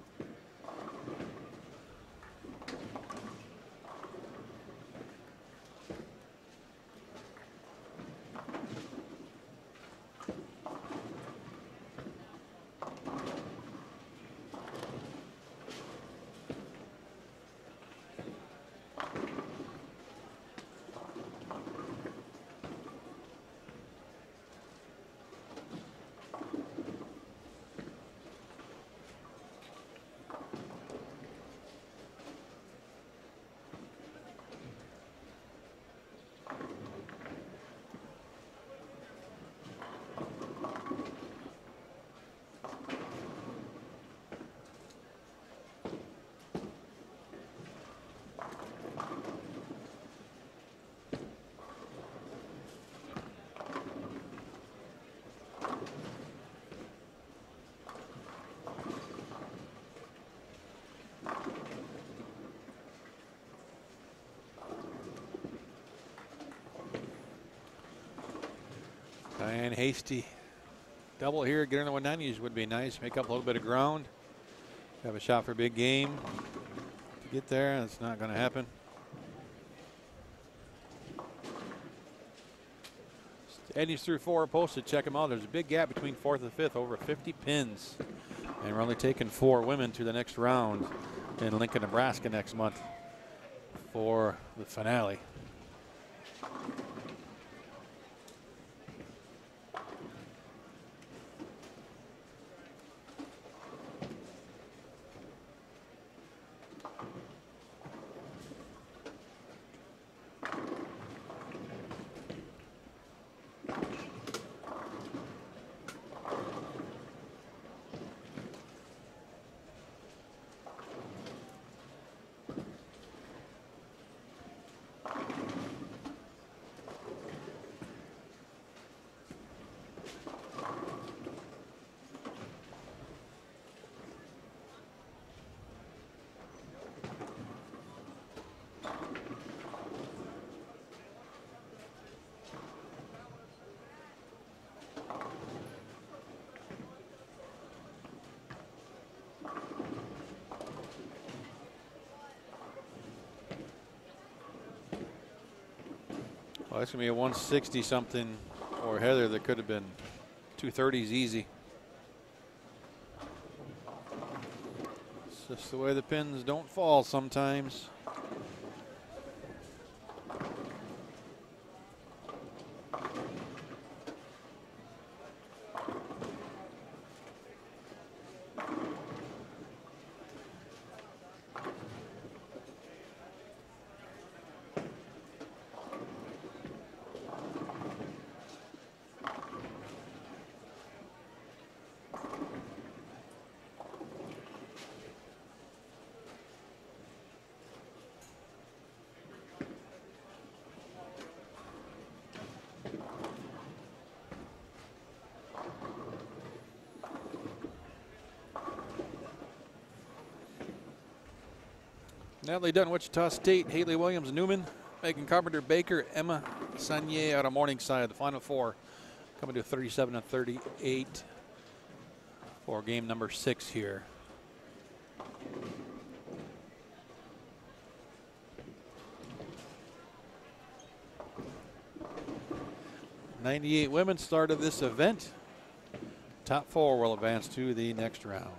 Diane Hasty double here, get in the 190s would be nice. Make up a little bit of ground. Have a shot for a big game. To get there, that's not going to happen. Eddie's through 4 posted. Check them out. There's a big gap between 4th and 5th, over 50 pins. And we're only taking 4 women to the next round in Lincoln, Nebraska next month for the finale. Well, that's going to be a 160 something for Heather. That could have been 230s easy. It's just the way the pins don't fall sometimes. Natalie Dunn, Wichita State, Haley Williams, Newman, Megan Carpenter, Baker, Emma Sanier out of Morningside. The final 4 coming to 37 and 38 for game number 6 here. '98 women started this event. Top 4 will advance to the next round.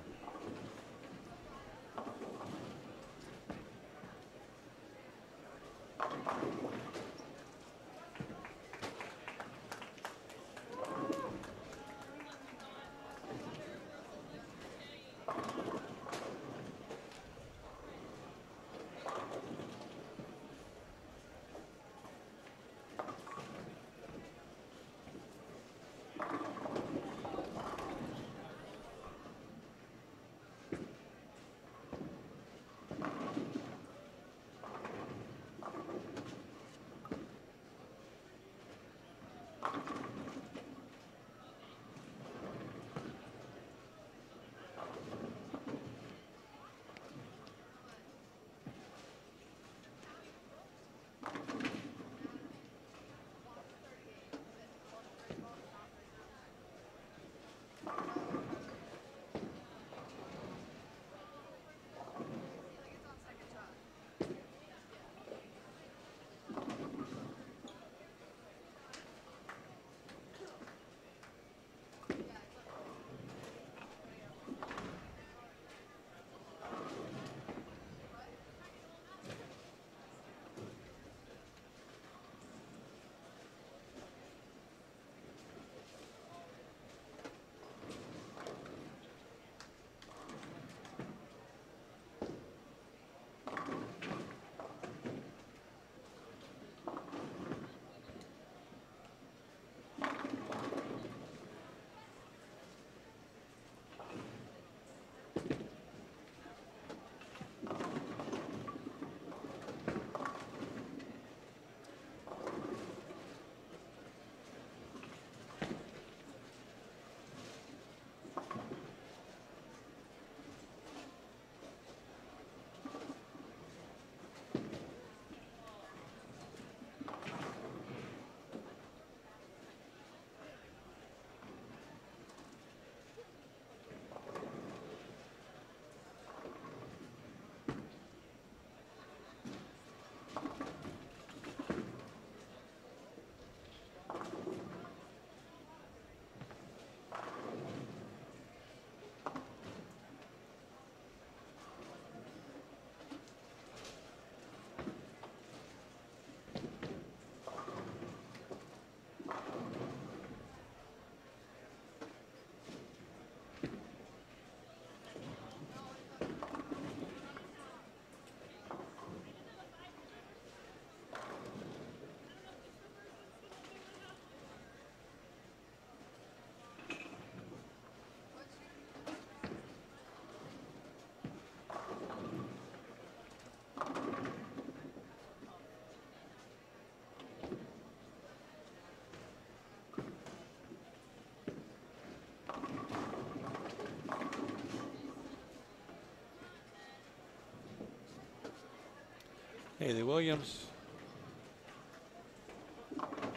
Haley Williams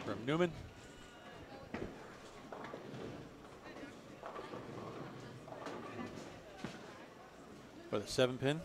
from Newman. For the 7-pin.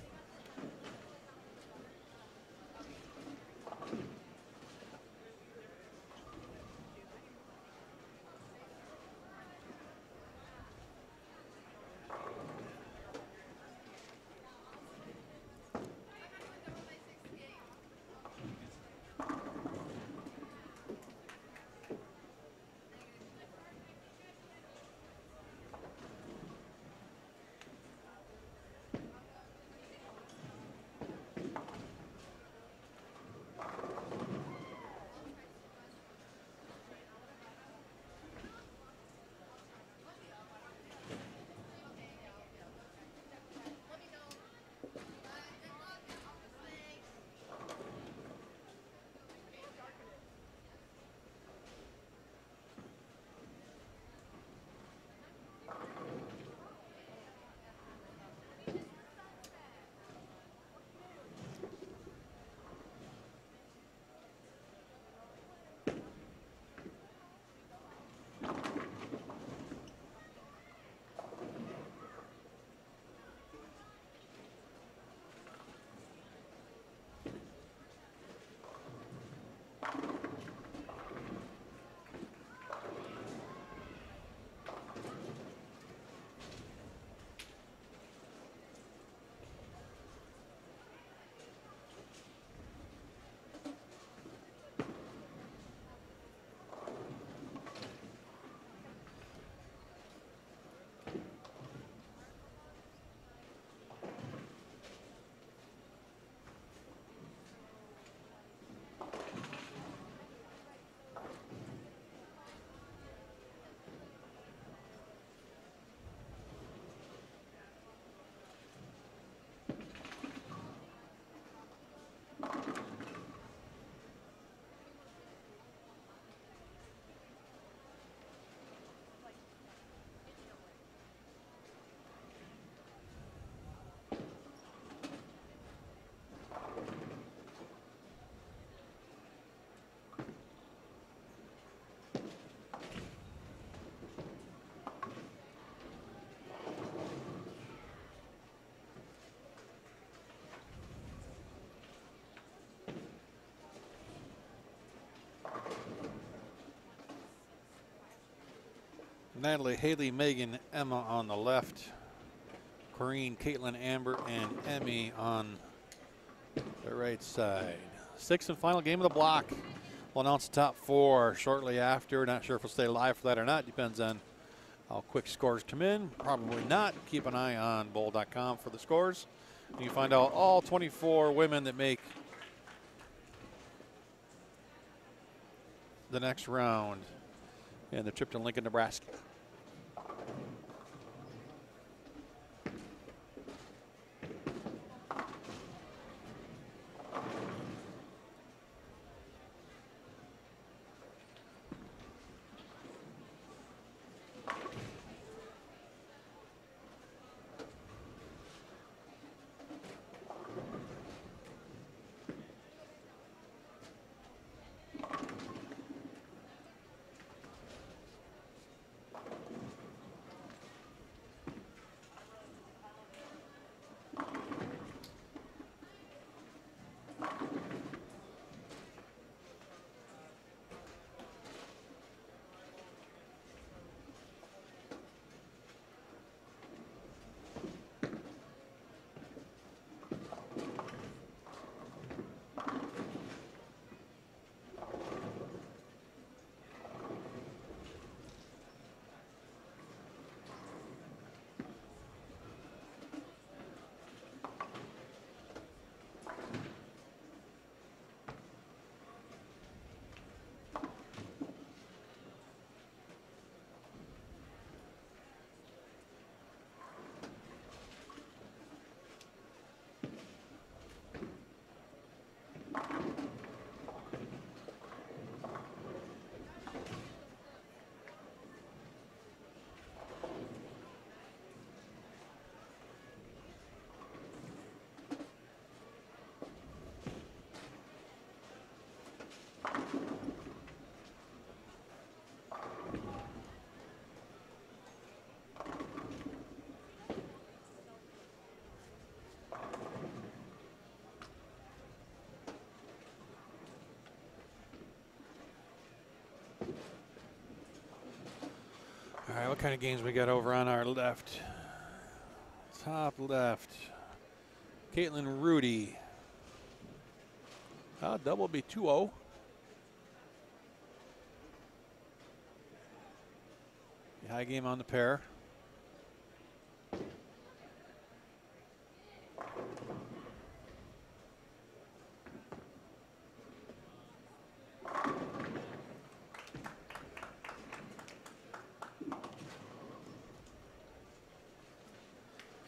Natalie, Haley, Megan, Emma on the left. Corrine, Caitlin, Amber, and Emmy on the right side. Sixth and final game of the block. We'll announce the top 4 shortly after. Not sure if we'll stay live for that or not. Depends on how quick scores come in. Probably not. Keep an eye on bowl.com for the scores. You can find out all 24 women that make the next round in the trip to Lincoln, Nebraska. All right, what kind of games we got over on our left? Top left. Caitlin Rudy. Double be 2-0. High game on the pair.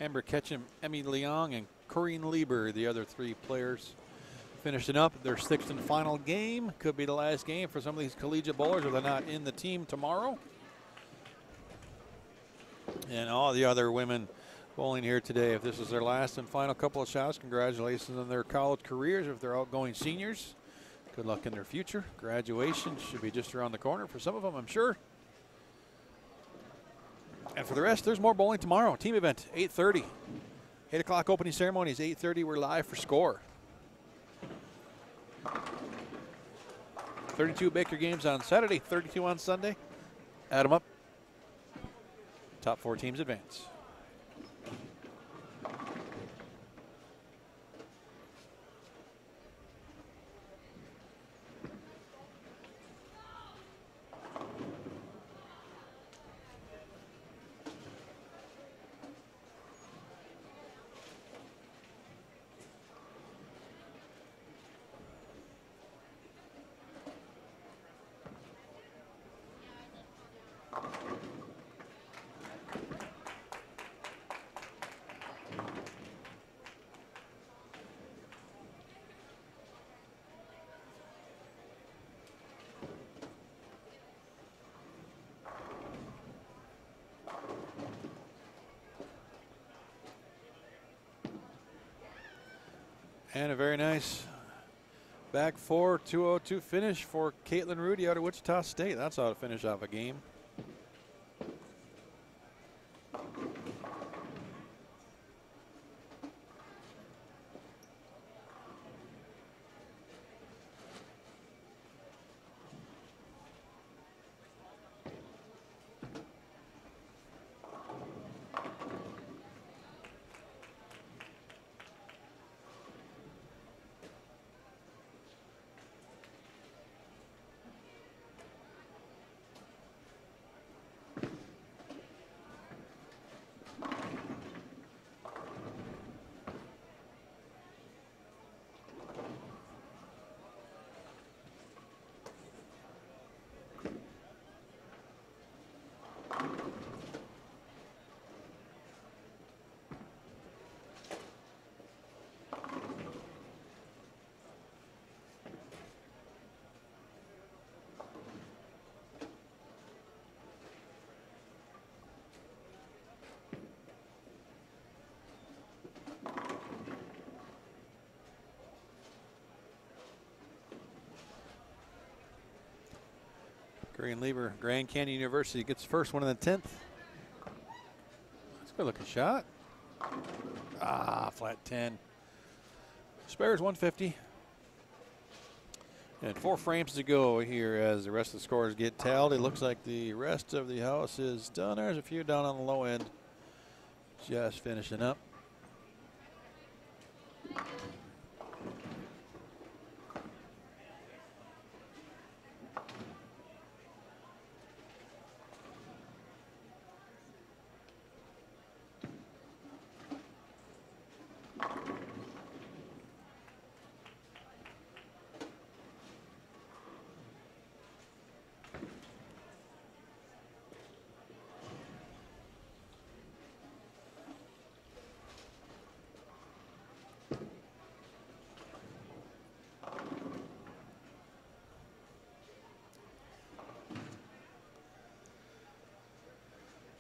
Amber Ketchum, Emmy Leong, and Corrine Lieber, the other 3 players. Finishing up their 6th and final game. Could be the last game for some of these collegiate bowlers if they're not in the team tomorrow. And all the other women bowling here today, if this is their last and final couple of shots, congratulations on their college careers. If they're outgoing seniors, good luck in their future. Graduation should be just around the corner for some of them, I'm sure. And for the rest, there's more bowling tomorrow. Team event, 8:30. 8 o'clock opening ceremonies, 8:30. We're live for score. 32 Baker games on Saturday, 32 on Sunday. Add them up. Top 4 teams advance. And a very nice back 4, 202 finish for Caitlin Rudy out of Wichita State. That's how to finish off a game. Green Lieber, Grand Canyon University gets the first one in the 10th. That's a good looking shot. Ah, flat 10. Spares 150. And 4 frames to go here as the rest of the scores get tallied. It looks like the rest of the house is done. There's a few down on the low end. Just finishing up.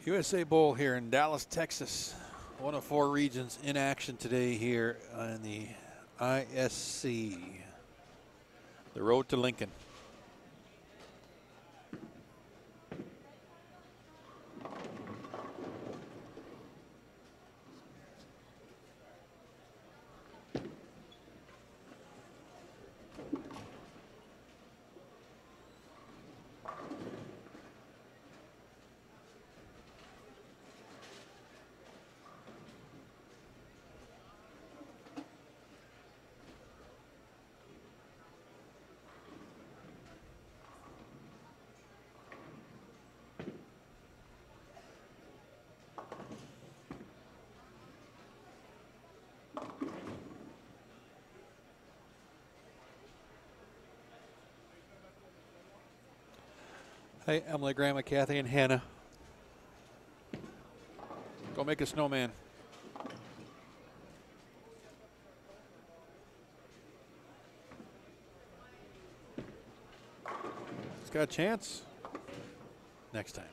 USA Bowl here in Dallas, Texas. One of 4 regions in action today here on the ISC. The road to Lincoln. Hey, Emily, Grandma, Kathy, and Hannah. Go make a snowman. It's got a chance. Next time.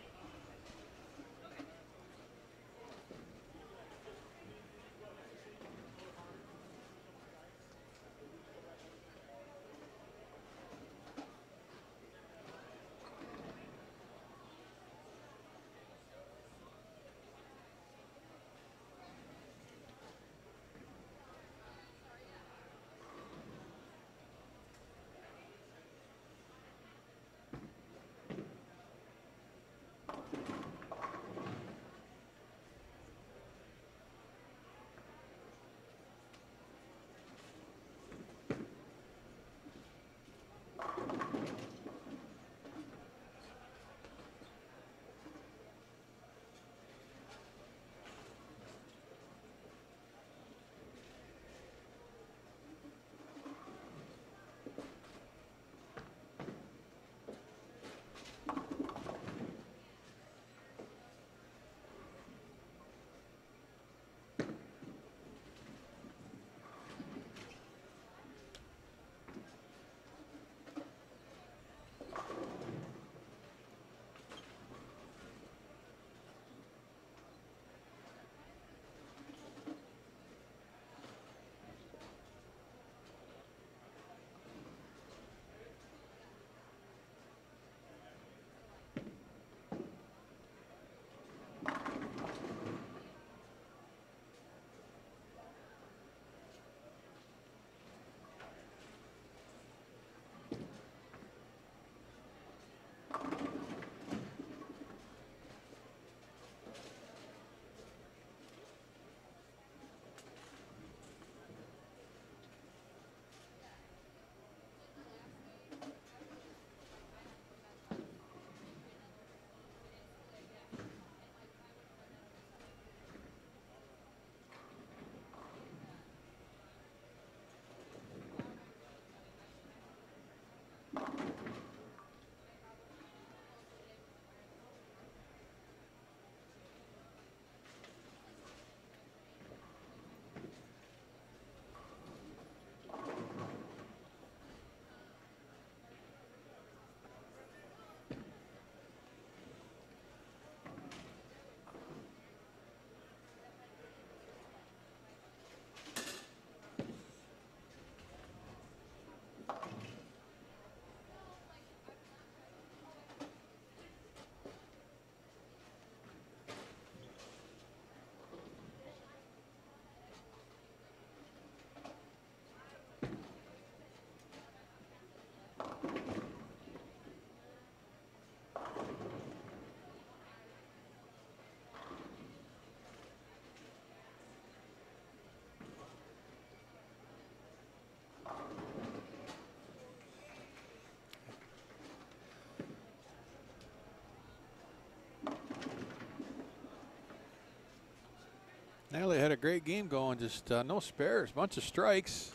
Well, they had a great game going, just no spares, bunch of strikes.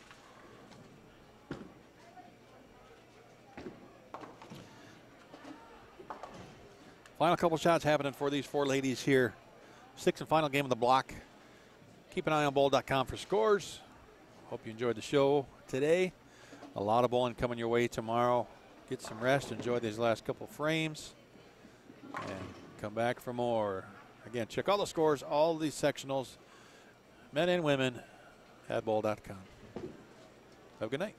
Final couple shots happening for these four ladies here. Sixth and final game of the block. Keep an eye on bowl.com for scores. Hope you enjoyed the show today. A lot of bowling coming your way tomorrow. Get some rest, enjoy these last couple frames, and come back for more. Again, check all the scores, all these sectionals, men and women, at bowl.com. Have a good night.